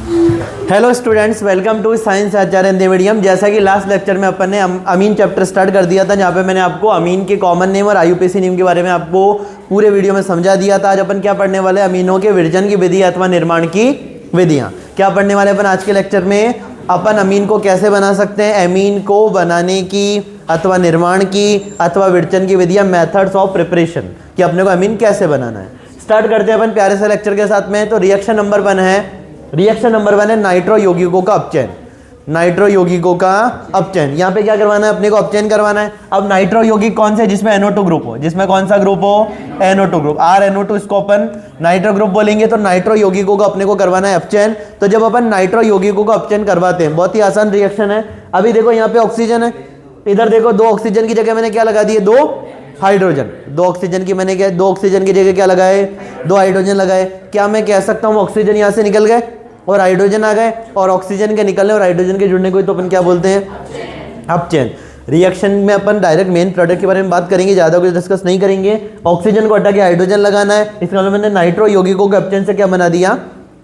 Hello students, welcome to science Acharya Hindi medium. जैसा कि last lecture में अपन ने अमीन चैप्टर स्टार्ट कर दिया था, जहाँ पे मैंने आपको अमीन के कॉमन नेम और आईयूपीएसी नेम के बारे में आपको पूरे वीडियो में समझा दिया था। आज अपन क्या पढ़ने वाले हैं? अमीनों के विरजन की विधि अथवा निर्माण की विधियाँ। क्या पढ़ने वाले अपन आज के लेक्चर में? अपन अमीन को कैसे बना सकते हैं, अमीन को बनाने की अथवा निर्माण की अथवा विरजन की विधियाँ, मेथड्स ऑफ प्रिपरेशन, कि अपने को अमीन कैसे बनाना है। स्टार्ट करते हैं अपन प्यारे से लेक्चर के साथ में। तो रिएक्शन नंबर 1 है, रिएक्शन नंबर 1 है नाइट्रो यौगिकों का अपचयन। नाइट्रो यौगिकों का अपचयन, यहाँ पे क्या करवाना है अपने को? अपचयन करवाना है। अब नाइट्रो यौगिक कौन से? जिसमें NO2 ग्रुप हो। जिसमें कौन सा ग्रुप हो? NO2 group. RNO2 इसको अपन नाइट्रो ग्रुप बोलेंगे। तो नाइट्रो यौगिकों का अपने को करवाना है अपचयन। तो जब अपन नाइट्रो यौगिकों का अपचयन करवाते हैं, बहुत ही आसान रिएक्शन है। अभी देखो यहाँ पे ऑक्सीजन है, इधर देखो 2 ऑक्सीजन की जगह मैंने क्या लगा दिए? 2 हाइड्रोजन। 2 ऑक्सीजन की मैंने क्या, 2 ऑक्सीजन की जगह क्या लगाए? 2 हाइड्रोजन लगाए। क्या मैं कह सकता हूँ ऑक्सीजन यहाँ से निकल गए और हाइड्रोजन आ गए, और ऑक्सीजन के निकलने और हाइड्रोजन के जुड़ने को तो अपन क्या बोलते हैं? अपचयन। रिएक्शन में अपन डायरेक्ट मेन प्रोडक्ट के बारे में बात करेंगे, ज्यादा कुछ डिस्कस नहीं करेंगे। ऑक्सीजन को हटा के हाइड्रोजन लगाना है। इसका मतलब मैंने नाइट्रो यौगिकों के अपचयन से क्या बना दिया?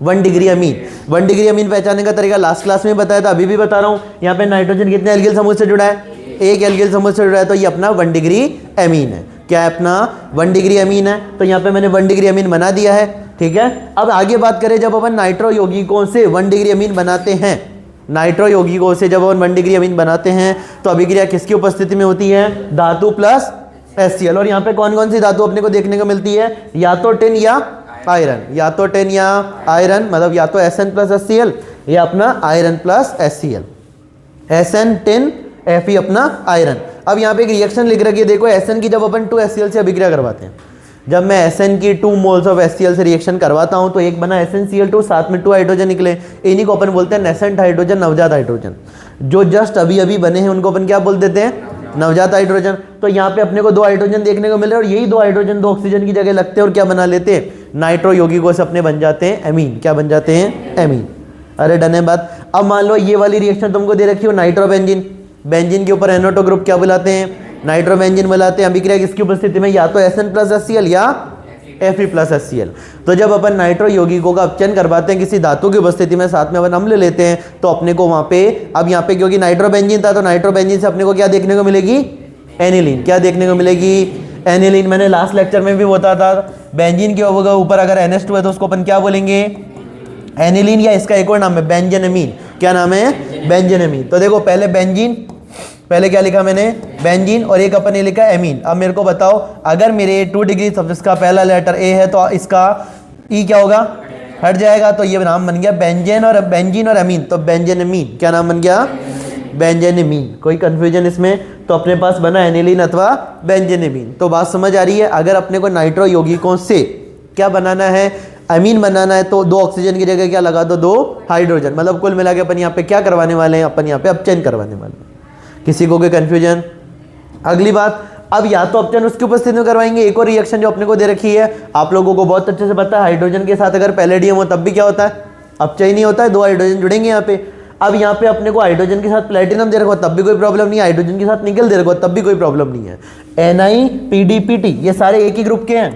1 डिग्री अमीन। 1 डिग्री अमीन पहचानने का तरीका लास्ट क्लास में बताया था, अभी भी बता रहा हूँ। यहाँ पे नाइट्रोजन कितने एल्किल समूह से जुड़ा है? 1 एल्किल समूह से जुड़ा है, तो ये अपना 1 डिग्री अमीन है। क्या है अपना? 1 डिग्री अमीन है। तो यहाँ पे मैंने 1 डिग्री अमीन बना दिया है, ठीक है। अब आगे बात करें, जब अपन नाइट्रो यौगिकों से 1 डिग्री अमीन बनाते हैं, नाइट्रो यौगिकों से जब अपन 1 डिग्री अमीन बनाते हैं, तो अभिक्रिया किसकी उपस्थिति में होती है? धातु प्लस HCl। और यहाँ पे कौन कौन सी धातु अपने को देखने को मिलती है? या तो टिन या आयरन, या तो टिन या आयरन, मतलब या तो SN प्लस HCl या अपना iron plus HCl। SN tin, Fe अपना आयरन। अब यहाँ पे एक रिएक्शन लिख रखी है, देखो SN की जब अपन 2 HCl से अभिक्रिया करवाते हैं, जब मैं SN की 2 मोल्स ऑफ HCl से रिएक्शन करवाता हूं, तो एक बना SnCl2, साथ में 2 हाइड्रोजन निकले। इन्हीं को अपन बोलते हैं नेसेंट हाइड्रोजन, नवजात हाइड्रोजन। जो जस्ट अभी अभी बने हैं उनको अपन क्या बोल देते हैं? नवजात हाइड्रोजन। तो यहाँ पे अपने को 2 हाइड्रोजन देखने को मिले, और यही 2 हाइड्रोजन 2 ऑक्सीजन की जगह लगते हैं और क्या बना लेते हैं? नाइट्रो यौगिकों से अपने बन जाते हैं अमीन। क्या बन जाते हैं? अमीन। अरे डन है बात। अब मान लो ये वाली रिएक्शन तुमको दे रखी हो, नाइट्रोबेंजीन। बेंजीन के ऊपर NO2 ग्रुप क्या बुलाते हैं? नाइट्रोबेंजीन बुलाते हैं। अभिक्रिया किसकी उपस्थिति में? या तो SN प्लस HCl या Fe प्लस HCl। तो जब अपन नाइट्रो यौगिकों का अपचयन करवाते हैं किसी धातु की उपस्थिति में, साथ में अपन अम्ल लेते हैं, तो अपने को वहां पे, अब यहाँ पे क्योंकि नाइट्रोबेंजीन था, तो नाइट्रोबेंजीन से अपने को क्या देखने को मिलेगी? एनिलीन। क्या देखने को मिलेगी? एनिलीन। मैंने लास्ट लेक्चर में भी बताया था, बेंजीन के ऊपर अगर NH2 है तो उसको अपन क्या बोलेंगे? एनिलीन, या इसका एक और नाम है बेंजेनमीन। क्या नाम है? बेंजेनमीन। तो देखो पहले बेंजीन, पहले क्या लिखा मैंने? बेंजीन, और एक अपन ने लिखा एमीन। अब मेरे को बताओ, अगर मेरे 2 डिग्री सब इसका पहला लेटर A है, तो इसका E क्या होगा? हट जाएगा। तो ये नाम बन गया बेंजेन, और बेंजीन और अमीन, तो बेंजेनमीन। क्या नाम बन गया? बेंजेनमीन। कोई कंफ्यूजन इसमें? तो अपने पास बना एनिलीन अथवा बेंजेनमीन। तो बात समझ आ रही है? अगर अपने को नाइट्रो यौगिकों से क्या बनाना है? अमीन बनाना है, तो 2 ऑक्सीजन की जगह क्या लगा दो? 2 हाइड्रोजन। मतलब कुल मिला के अपन यहाँ पे क्या करवाने वाले हैं? अपन यहाँ पे अपचयन करवाने वाले हैं। किसी को कोई कंफ्यूजन? अगली बात, अब या तो अपचयन उसकी उपस्थिति में करवाएंगे। एक और रिएक्शन जो अपने को दे रखी है, आप लोगों को बहुत अच्छे से पता है, हाइड्रोजन के साथ अगर पैलेडियम हो तब भी क्या होता है? अपचयन नहीं होता है, 2 हाइड्रोजन जुड़ेंगे यहाँ पे। अब यहाँ पे अपने को हाइड्रोजन के साथ प्लेटिनम दे रखा हो तब भी कोई प्रॉब्लम नहीं है, हाइड्रोजन के साथ निकल दे रखा हो तब भी कोई प्रॉब्लम नहीं है। NiPDPT ये सारे एक ही ग्रुप के हैं।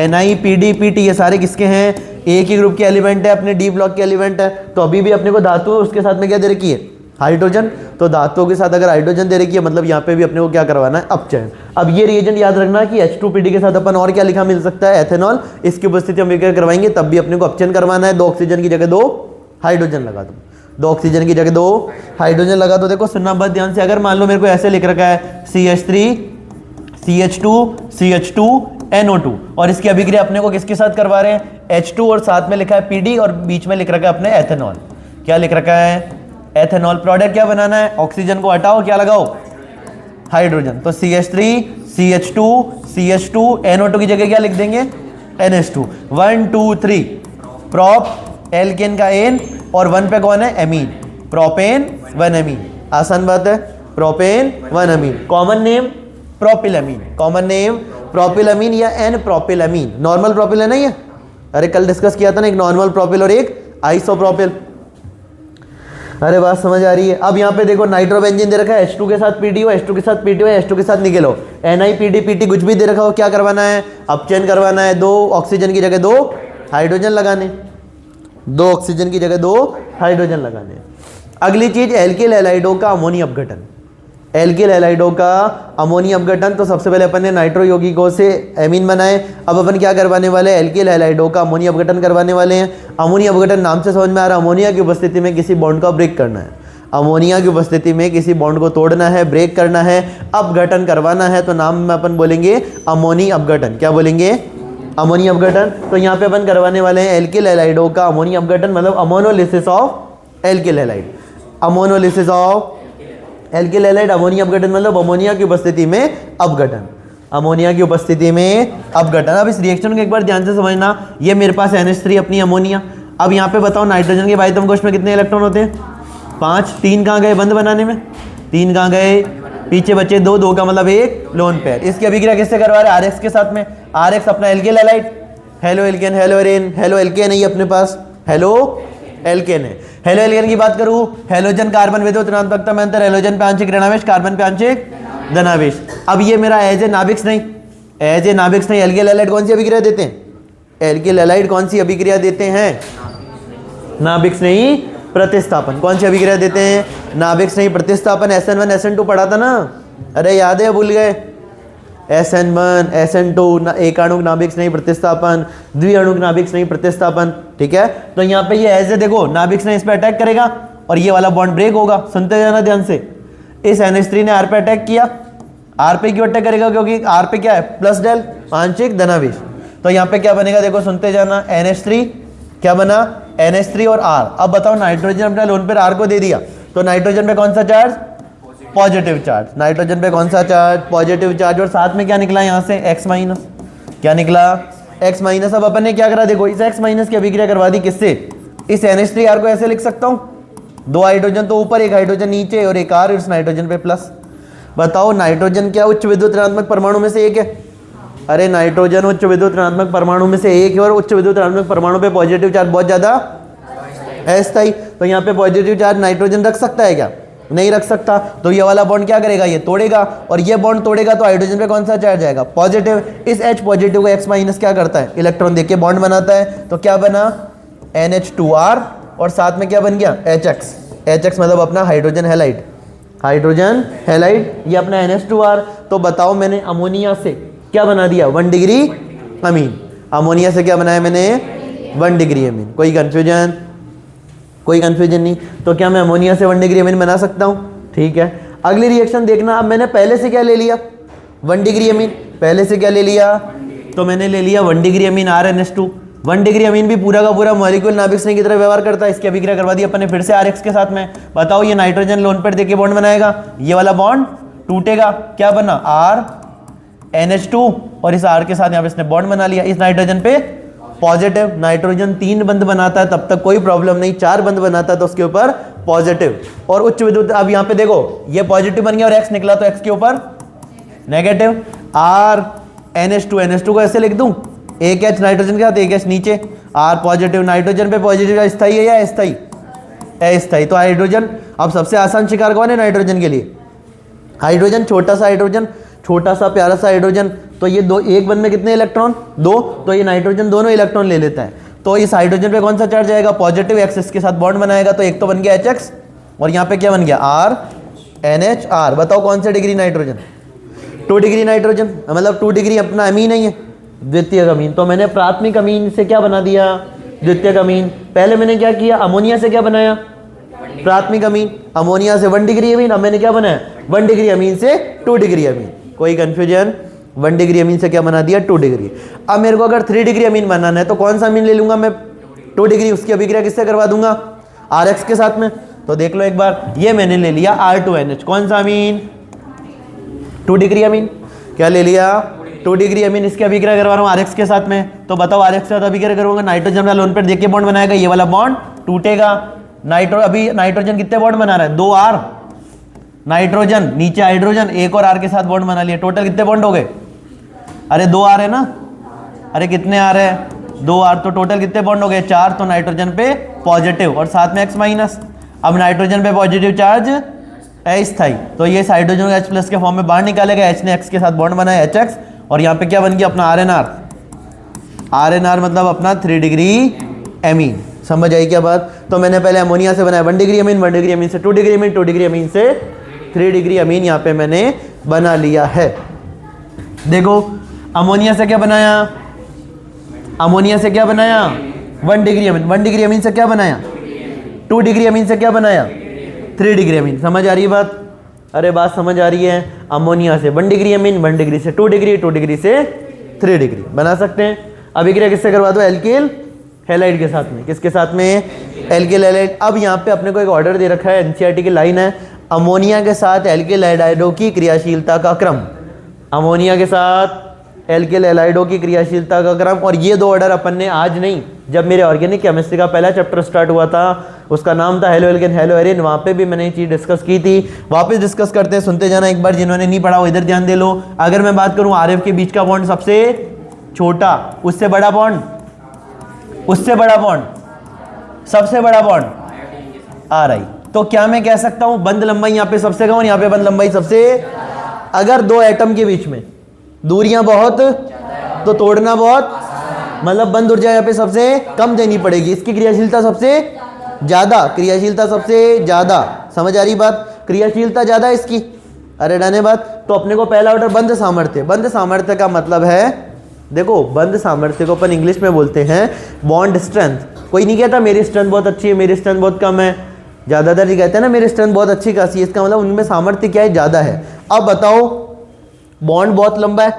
NiPDPT ये सारे किसके हैं? एक ही ग्रुप के एलिमेंट है, अपने D ब्लॉक के एलिमेंट है। तो अभी भी अपने को धातु है, उसके साथ में क्या दे रखी है? हाइड्रोजन। तो धातुओं के साथ अगर हाइड्रोजन दे रखी है, मतलब यहाँ पे भी अपने को क्या करवाना है? अपचयन। अब ये रिएजेंट याद रखना कि H2PD के साथ अपन और क्या लिखा मिल सकता है? एथेनॉल। इसकी उपस्थिति हम क्या करवाएंगे? तब भी अपने को अपचयन करवाना है। 2 ऑक्सीजन की जगह 2 हाइड्रोजन लगा दो, 2 ऑक्सीजन की जगह 2 हाइड्रोजन लगा दो। देखो सुनना बहुत ध्यान से, अगर मान लो मेरे को ऐसे लिख रखा है CH3 CH2 CH2 NO2, और इसकी अभिक्रिया अपने को किसके साथ करवा रहे हैं? H2, और साथ में लिखा है PD, और बीच में लिख रखा है अपने एथेनॉल। क्या लिख रखा है? एथेनॉल। प्रोडक्ट क्या बनाना है? ऑक्सीजन को हटाओ, क्या लगाओ? हाइड्रोजन। तो CH3 CH2 CH2 NO2 की जगह क्या लिख देंगे? NH2। 1 2 3 प्रोप, एल्केन का एन, और 1 पे कौन है? एमीन। Propane 1 amine. आसान बात है, propane 1 amine. Common name propylamine. Common name propylamine या N प्रोपिलमीन। नॉर्मल प्रोपिल है ना ये? अरे कल डिस्कस किया था ना, एक नॉर्मल प्रोपिल और एक आइसोप्रोपिल। अरे बात समझ आ रही है? अब यहाँ पे देखो नाइट्रोबेंजीन दे रखा है, H2 के साथ PD हो, H2 के साथ PT हो, H2 के साथ निकल हो। NiPDPT कुछ भी दे रखा हो, क्या करवाना है? अपचयन करवाना है। 2 ऑक्सीजन की जगह 2 हाइड्रोजन लगाने। 2 ऑक्सीजन की जगह 2 हाइड्रोजन लगाने हैं। अगली चीज एल्किल हैलाइडों का अमोनिया अपघटन। एल्किल हैलाइडों का अमोनिया अपघटन, तो सबसे पहले अपन ने नाइट्रो यौगिकों से एमीन बनाए। अब अपन क्या करवाने वाले हैं, एल्किल हैलाइडों का अमोनिया अपघटन करवाने वाले हैं। अमोनिया अपघटन नाम से समझ में आ रहा है, अमोनिया की उपस्थिति में किसी बॉन्ड का ब्रेक करना है। अमोनिया की उपस्थिति में किसी बॉन्ड को तोड़ना है, ब्रेक करना है, अपघटन करवाना है, तो नाम में अपन बोलेंगे अमोनी अपघटन। क्या बोलेंगे, अमोनिया अपघटन। तो यहाँ पे अपन करवाने वाले हैं एल्किल हैलाइडों का अमोनिया अपघटन, मतलब ammonolysis of alkyl halide. Ammonolysis of alkyl halide, ammonia अपघटन मतलब अमोनिया की उपस्थिति में अपघटन। अमोनिया की उपस्थिति में अपघटन। अब इस रिएक्शन को एक बार ध्यान से समझना, ये मेरे पास NH3 अपनी अमोनिया। अब यहाँ पे बताओ नाइट्रोजन के बाइटम कोश में कितने इलेक्ट्रॉन होते हैं, 5। 3 कहाँ गए बंद बनाने में, 3 कहाँ गए, पीछे बचे 2, 2 का मतलब 1 लोन पेयर। इसकी अभिक्रिया किससे करवा रहे हैं, RX के साथ में। RX अपना alkyl halide, haloalkane, haloarene, haloalkane है ये अपने पास, हेलो एल्केन है। हेलो एल्केन की बात करूं, हेलोजन कार्बन विद्युत ऋणात्मकता में अंतर, हेलोजन पे आंशिक ऋणावेश, कार्बन पे आंशिक धनावेश। अब ये मेरा एज ए नाभिक्स नहीं, एज ए नाभिक्स नहीं, एल्किल हैलाइड कौन सी अभिक्रिया देते हैं, एल्किल हैलाइड कौन सी अभिक्रिया देते हैं, नाभिक्स नहीं प्रतिस्थापन। कौन सी अभिक्रिया देते हैं, नाभिक्स नहीं प्रतिस्थापन। SN1 SN2 पढ़ा था ना, अरे याद है, भूल गए। SN1 SN2 एक अणुक नाभिक्स नहीं प्रतिस्थापन, द्विअणुक नाभिक्स नहीं प्रतिस्थापन, ठीक है। तो यहाँ पे ये ऐसे देखो, नाभिक्स ने इस पे अटैक करेगा और ये वाला बॉन्ड ब्रेक होगा। सुनते जाना ध्यान से, इस NH3 ने R पे अटैक किया, R पे क्यों अटैक करेगा, क्योंकि R पे क्या है, प्लस डेल आंशिक धनावेश। तो यहाँ पे क्या बनेगा, देखो सुनते जाना, NH3 क्या बना, NH3 और R। अब बताओ नाइट्रोजन अपना लोन पेयर R को दे दिया, तो नाइट्रोजन पे कौन सा चार्ज, पॉजिटिव चार्ज। नाइट्रोजन पे कौन सा चार्ज, पॉजिटिव चार्ज। और साथ में क्या निकला यहाँ से, X माइनस। क्या निकला, X माइनस। अब अपन ने क्या करा, देखो इस X माइनस की अभिक्रिया करवा दी किससे, इस NH3R को ऐसे लिख सकता हूँ, 2 हाइड्रोजन तो ऊपर, 1 हाइड्रोजन नीचे और एक R इस नाइट्रोजन पे प्लस। बताओ नाइट्रोजन क्या उच्च विद्युत ऋणात्मक परमाणु में से एक है, अरे नाइट्रोजन उच्च विद्युत ऋणात्मक परमाणु में से एक है, और उच्च विद्युत ऋणात्मक परमाणु पे पॉजिटिव चार्ज बहुत ज्यादा अस्थायी। तो यहाँ पे पॉजिटिव चार्ज नाइट्रोजन रख सकता है क्या, नहीं रख सकता। तो ये वाला बॉन्ड क्या करेगा, ये तोड़ेगा, और ये बॉन्ड तोड़ेगा तो हाइड्रोजन पे कौन सा चार्ज आएगा, पॉजिटिव। इस H पॉजिटिव को X माइनस क्या करता है, इलेक्ट्रॉन देके बॉन्ड बनाता है। तो क्या बना, NH2R और साथ में क्या बन गया, HX। HX मतलब अपना हाइड्रोजन हैलाइड, हाइड्रोजन हैलाइड, ये अपना NH2R। तो बताओ मैंने अमोनिया से क्या बना दिया, 1 डिग्री अमीन। अमोनिया से क्या बनाया मैंने, 1 डिग्री अमीन। कोई कंफ्यूजन, कोई कंफ्यूजन नहीं। तो क्या मैं अमोनिया से 1 डिग्री अमीन बना सकता हूँ, ठीक है। अगली रिएक्शन देखना, अब मैंने पहले से क्या ले लिया, 1 डिग्री अमीन। पहले से क्या ले लिया, तो मैंने ले लिया 1 degree amine RNH2। 1 degree amine भी पूरा का पूरा मॉलिक्यूल नाभिक की तरह व्यवहार करता है। इसकी अभिक्रिया करवा दी अपन ने फिर से RX के साथ में। बताओ ये नाइट्रोजन लोन पेयर देके बॉन्ड बनाएगा, ये वाला बॉन्ड टूटेगा, क्या बना RNH2, और इस R के साथ यहाँ पे इसने बॉन्ड बना लिया, इस नाइट्रोजन पे पॉजिटिव। नाइट्रोजन 3 बंद बनाता है तब तक कोई प्रॉब्लम नहीं, 4 बंद बनाता है तो उसके ऊपर पॉजिटिव और उच्च विद्युत। अब यहाँ पे देखो ये पॉजिटिव बन गया और X निकला, तो X के ऊपर नेगेटिव। RNH2 को ऐसे लिख दूं, एक H नाइट्रोजन के साथ, एक H नीचे, R पॉजिटिव। नाइट्रोजन पे पॉजिटिव स्थायी है या अस्थायी, अस्थायी। तो हाइड्रोजन, अब सबसे आसान शिकार कौन है नाइट्रोजन के लिए, हाइड्रोजन। छोटा सा हाइड्रोजन, छोटा सा प्यारा सा हाइड्रोजन। तो ये दो, एक बंद में कितने इलेक्ट्रॉन, 2, तो ये नाइट्रोजन दोनों इलेक्ट्रॉन ले लेता है। तो इस हाइड्रोजन पे कौन सा चार्ज आएगा, पॉजिटिव। X इसके साथ बॉन्ड बनाएगा, तो एक तो बन गया HX और यहाँ पे क्या बन गया RNHR। बताओ कौन सा डिग्री नाइट्रोजन, 2 डिग्री नाइट्रोजन, मतलब 2 डिग्री अपना अमीन है, ये द्वितीयक अमीन। तो मैंने प्राथमिक अमीन से क्या बना दिया, द्वितीयक अमीन। पहले मैंने क्या किया, अमोनिया से क्या बनाया, प्राथमिक अमीन। अमोनिया से 1 डिग्री अमीन, अब मैंने क्या बनाया, 1 डिग्री अमीन से 2 डिग्री अमीन। कोई कंफ्यूजन, 1 डिग्री अमीन से क्या बना दिया, 2 डिग्री। अब मेरे को अगर 3 डिग्री अमीन बनाना है तो कौन सा अमीन ले लूंगा मैं, 2 डिग्री। उसकी अभिक्रिया किससे करवा दूंगा, RX के साथ में। तो देख लो एक बार, ये मैंने ले लिया R2NH। कौन सा अमीन, 2 डिग्री अमीन। क्या ले लिया, 2 डिग्री अमीन। इसकी अभिक्रिया करवा रहा हूँ RX के साथ में। तो बताओ RX के साथ अभिक्रिया करूंगा, नाइट्रोजन वाला लोन पेयर देके बॉन्ड बनाएगा, ये वाला बॉन्ड टूटेगा। अभी नाइट्रोजन कितने बॉन्ड बना रहा है, 2 R। नाइट्रोजन नीचे हाइड्रोजन, एक और R के साथ बॉन्ड बना लिया। टोटल कितने बॉन्ड हो गए, अरे 2 R है ना, अरे कितने R है, 2 R। तो टोटल कितने बॉन्ड हो गए, 4। तो नाइट्रोजन पे पॉजिटिव और साथ में X माइनस। अब नाइट्रोजन पे पॉजिटिव चार्ज अस्थायी, तो ये हाइड्रोजन को H प्लस के फॉर्म में बाहर निकालेगा। H ने X के साथ बॉन्ड बनाया HX, और यहाँ पे क्या बन गया अपना RNR। RNR मतलब अपना 3 डिग्री एमीन। समझ आई क्या बात? तो मैंने पहले अमोनिया से बनाया 1 डिग्री अमीन, 1 डिग्री अमीन से 2 डिग्री अमीन, 2 डिग्री अमीन से 3 डिग्री अमीन यहाँ पे मैंने बना लिया है। देखो अमोनिया से क्या बनाया, अमोनिया से क्या बनाया 1 डिग्री अमीन, 1 डिग्री अमीन से क्या बनाया 2 डिग्री अमीन से क्या बनाया 3 डिग्री अमीन। समझ आ रही है बात? अरे बात समझ आ रही है? अमोनिया से 1 डिग्री अमीन, 1 डिग्री से 2 डिग्री, 2 डिग्री से 3 डिग्री बना सकते हैं। अभिक्रिया किससे करवा दो? एल्किल हैलाइड के साथ में। किसके साथ में? Alkyl halide. अब यहाँ पे अपने को एक ऑर्डर दे रखा है, एनसीईआरटी की लाइन है, अमोनिया के साथ एल्किल हैलाइडों की क्रियाशीलता का क्रम, अमोनिया के साथ एल्किल हैलाइडों की क्रियाशीलता का क्रम। और ये 2 ऑर्डर अपन ने आज नहीं, जब मेरे ऑर्गेनिक केमिस्ट्री का पहला चैप्टर स्टार्ट हुआ था, उसका नाम था हेलो एल्केन हेलो एरिन, वहाँ पे भी मैंने ये चीज़ डिस्कस की थी। वापस डिस्कस करते हैं, सुनते जाना एक बार, जिन्होंने नहीं पढ़ा वो इधर ध्यान दे लो। अगर मैं बात करूँ आरएफ के बीच का बॉन्ड सबसे छोटा, उससे बड़ा बॉन्ड, उससे बड़ा बॉन्ड, सबसे बड़ा बॉन्ड आर आई, तो क्या मैं कह सकता हूँ बंद लंबाई यहाँ पे सबसे कम और यहाँ पे बंद लंबाई सबसे, अगर 2 एटम के बीच में दूरियां बहुत तो तोड़ना बहुत, मतलब बंद ऊर्जा यहाँ पे सबसे कम देनी पड़ेगी, इसकी क्रियाशीलता सबसे ज्यादा, क्रियाशीलता सबसे ज्यादा। समझ आ रही बात? क्रियाशीलता ज्यादा इसकी। अरे डने बात। तो अपने को पहला ऑर्डर बंद सामर्थ्य, बंद सामर्थ्य का मतलब है, देखो बंद सामर्थ्य को अपन इंग्लिश में बोलते हैं बॉन्ड स्ट्रेंथ। कोई नहीं कहता मेरी स्ट्रेंथ बहुत अच्छी है, मेरी स्ट्रेंथ बहुत कम है, ज्यादातर ये कहते हैं ना मेरी स्ट्रेंथ बहुत अच्छी खासी है, इसका मतलब उनमें सामर्थ्य क्या है, ज्यादा है। अब बताओ बॉन्ड बहुत लंबा है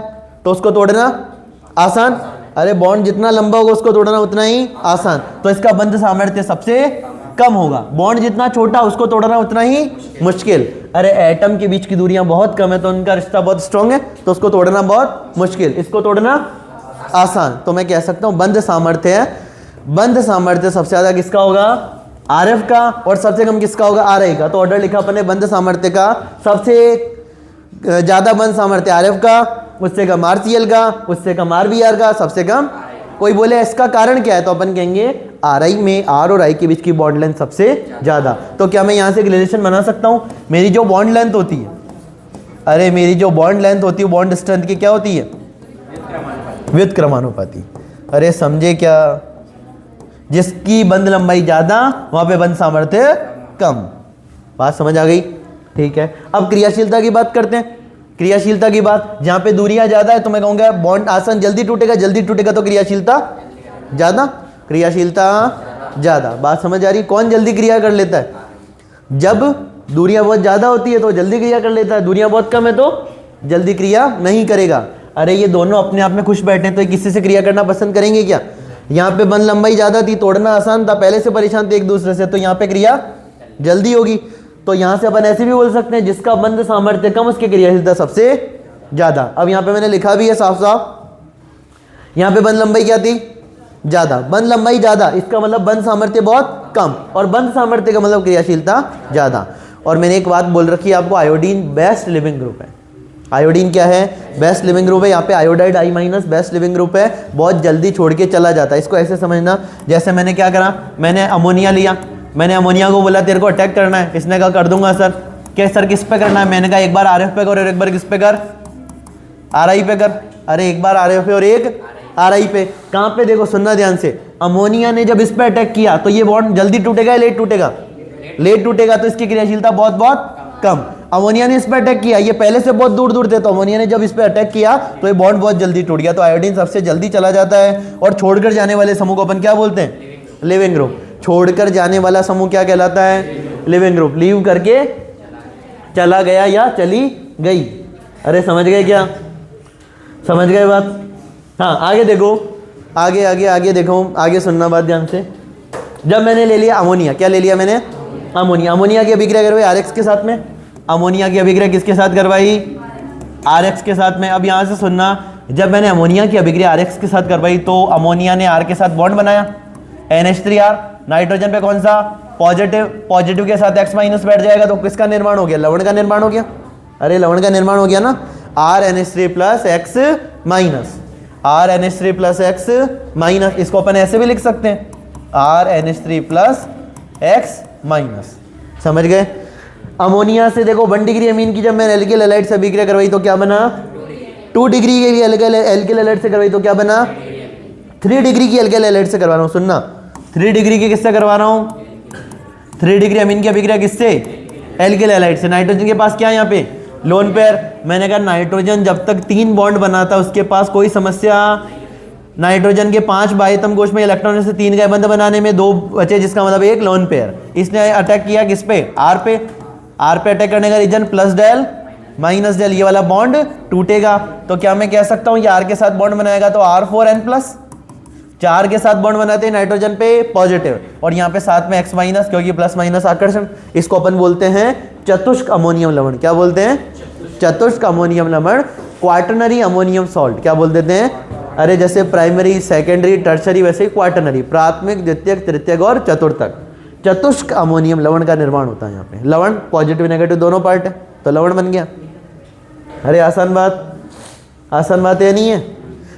तो उसको तोड़ना आसान, अरे बॉन्ड जितना लंबा होगा उसको तोड़ना उतना ही आसान, तो इसका बंध सामर्थ्य सबसे कम होगा। बॉन्ड जितना छोटा उसको तोड़ना उतना ही मुश्किल। अरे एटम के बीच की दूरियां बहुत कम है तो उनका रिश्ता बहुत स्ट्रांग है तो उसको तोड़ना बहुत मुश्किल, इसको तोड़ना आसान। तो मैं कह सकता हूं बंध सामर्थ्य है, बंध सामर्थ्य सबसे ज्यादा किसका होगा? आरएफ का, और सबसे कम किसका होगा? आरआई का। तो ऑर्डर लिखा अपने बंध सामर्थ्य का, सबसे ज्यादा बंध सामर्थ्य आरएफ का, उससे कम आरसीएल का, उससे कम आरबीआर का, सबसे कम। कोई बोले इसका कारण क्या है तो अपन कहेंगे आरआई में आर और आई के बीच की बॉन्ड लेंथ सबसे ज्यादा। तो क्या मैं यहां से एक रिलेशन बना सकता हूं? मेरी जो बॉन्ड लेंथ होती है, अरे मेरी जो बॉन्ड लेंथ होती है बॉन्ड स्ट्रेंथ की क्या होती है? व्युत्क्रमानुपाती। अरे समझे क्या? जिसकी बंध लंबाई ज्यादा वहां पे बंध सामर्थ्य कम। बात समझ आ गई? ठीक है। अब क्रियाशीलता की बात करते हैं। क्रियाशीलता की बात, जहां पे दूरियां ज्यादा है तो मैं कहूंगा बॉन्ड आसान, जल्दी टूटेगा, जल्दी टूटेगा तो क्रियाशीलता ज्यादा, क्रियाशीलता ज्यादा। बात समझ आ रही? कौन जल्दी क्रिया कर लेता है? जब दूरियां बहुत ज्यादा होती है तो जल्दी क्रिया कर लेता है, दूरियां बहुत कम है तो जल्दी क्रिया नहीं करेगा। अरे ये दोनों अपने आप में खुश बैठे तो किसी से क्रिया करना पसंद करेंगे क्या? यहाँ पे बंध लंबाई ज्यादा थी, तोड़ना आसान था, पहले से परेशान थे एक दूसरे से, तो यहाँ पे क्रिया जल्दी होगी। तो यहां से अपन ऐसे भी बोल सकते हैं जिसका बंध सामर्थ्य कम उसकी क्रियाशीलता सबसे ज्यादा। अब यहां पे मैंने लिखा भी है साफ साफ, यहां पे बंध लंबाई क्या थी? ज्यादा। बंध लंबाई ज्यादा इसका मतलब बंध सामर्थ्य बहुत कम, और बंध सामर्थ्य का मतलब क्रियाशीलता ज्यादा। और मैंने एक बात बोल रखी है आपको, आयोडीन बेस्ट लिविंग ग्रुप है। आयोडीन क्या है? बेस्ट लिविंग ग्रुप है। यहाँ पे आयोडाइड आई माइनस बेस्ट लिविंग ग्रुप है, बहुत जल्दी छोड़ के चला जाता है। इसको ऐसे समझना, जैसे मैंने क्या करा, मैंने अमोनिया लिया, मैंने अमोनिया को बोला तेरे को अटैक करना है, इसने कहा कर दूंगा सर। क्या सर किस पे करना है? मैंने कहा एक बार आरएफ पे कर और एक बार किस पे कर? आरआई पे कर। अरे एक बार आरएफ पे और एक आरआई पे। कहाँ पे? देखो सुनना ध्यान से, अमोनिया ने जब इस पे अटैक किया तो ये बॉन्ड जल्दी टूटेगा या लेट टूटेगा? लेट टूटेगा, तो इसकी क्रियाशीलता बहुत बहुत कम। अमोनिया ने इस पे अटैक किया, ये पहले से बहुत दूर दूर थे, तो अमोनिया ने जब इस पे अटैक किया तो ये बॉन्ड बहुत जल्दी टूट गया। तो आयोडीन सबसे जल्दी चला जाता है। और छोड़कर जाने वाले समूह को अपन क्या बोलते हैं? Leaving group. छोड़कर जाने वाला समूह क्या कहलाता है? Leaving group. लीव करके चला गया या चली गई। अरे समझ गए क्या? समझ गए बात? हाँ आगे देखो, आगे आगे आगे देखो, आगे सुनना बात ध्यान से। जब मैंने ले लिया अमोनिया, क्या ले लिया मैंने? अमोनिया। अमोनिया की अभिक्रिया करवाई आरएक्स के साथ में। अमोनिया की अभिक्रिया किसके साथ करवाई? आरएक्स के साथ में। अब यहाँ से सुनना, जब मैंने अमोनिया की अभिक्रिया आरएक्स के साथ करवाई तो अमोनिया ने आर के साथ बॉन्ड बनाया, NH3R। नाइट्रोजन पे कौन सा? पॉजिटिव। पॉजिटिव के साथ X माइनस बैठ जाएगा तो किसका निर्माण हो गया? लवण का निर्माण हो गया। अरे लवण का निर्माण हो गया ना, RNH3 plus X minus, RNH3 plus X minus. इसको अपन ऐसे भी लिख सकते हैं, RNH3 प्लस X माइनस। समझ गए? अमोनिया से देखो 1 डिग्री अमीन की जब मैंने एल्किल हैलाइड से अभिक्रिया करवाई तो क्या बना? 2 डिग्री की एल्किल हैलाइड से करवाई तो क्या बना? 3 डिग्री की एल्किल हैलाइड से करवा रहा हूँ, सुनना। 3 डिग्री की किससे करवा रहा हूँ, 3 डिग्री अमीन की अभिक्रिया किससे, एल्किल हैलाइड से। नाइट्रोजन के पास क्या है यहाँ पे, लोन पेयर। मैंने कहा नाइट्रोजन जब तक 3 बॉन्ड बनाता है उसके पास कोई समस्या, नाइट्रोजन के 5 बाह्यतम कोश में इलेक्ट्रॉन से 3 का बंध बनाने में 2 बचे, जिसका मतलब एक लोन पेयर। इसने अटैक किया किस पे, आर पे। आर पे अटैक करने का reason plus del minus del, ये वाला बॉन्ड टूटेगा। तो क्या मैं कह सकता हूं ये आर के साथ बॉन्ड बनाएगा तो R4N प्लस, 4 के साथ बॉन्ड बनाते हैं नाइट्रोजन पे पॉजिटिव, और यहाँ पे साथ में X माइनस, क्योंकि प्लस माइनस आकर्षण। इसको अपन बोलते हैं चतुष्क अमोनियम लवण। क्या बोलते हैं, चतुष्क अमोनियम लवण, क्वाटरनरी अमोनियम सॉल्ट। क्या बोल देते हैं, अरे जैसे प्राइमरी, सेकेंडरी, टर्सरी, वैसे ही क्वाटरनरी, प्राथमिक, द्वितीयक, तृतीयक और चतुर्थक। चतुष्क अमोनियम लवण का निर्माण होता है यहाँ पे। लवण पॉजिटिव नेगेटिव दोनों पार्ट है, तो लवण बन गया। अरे आसान बात है नहीं है,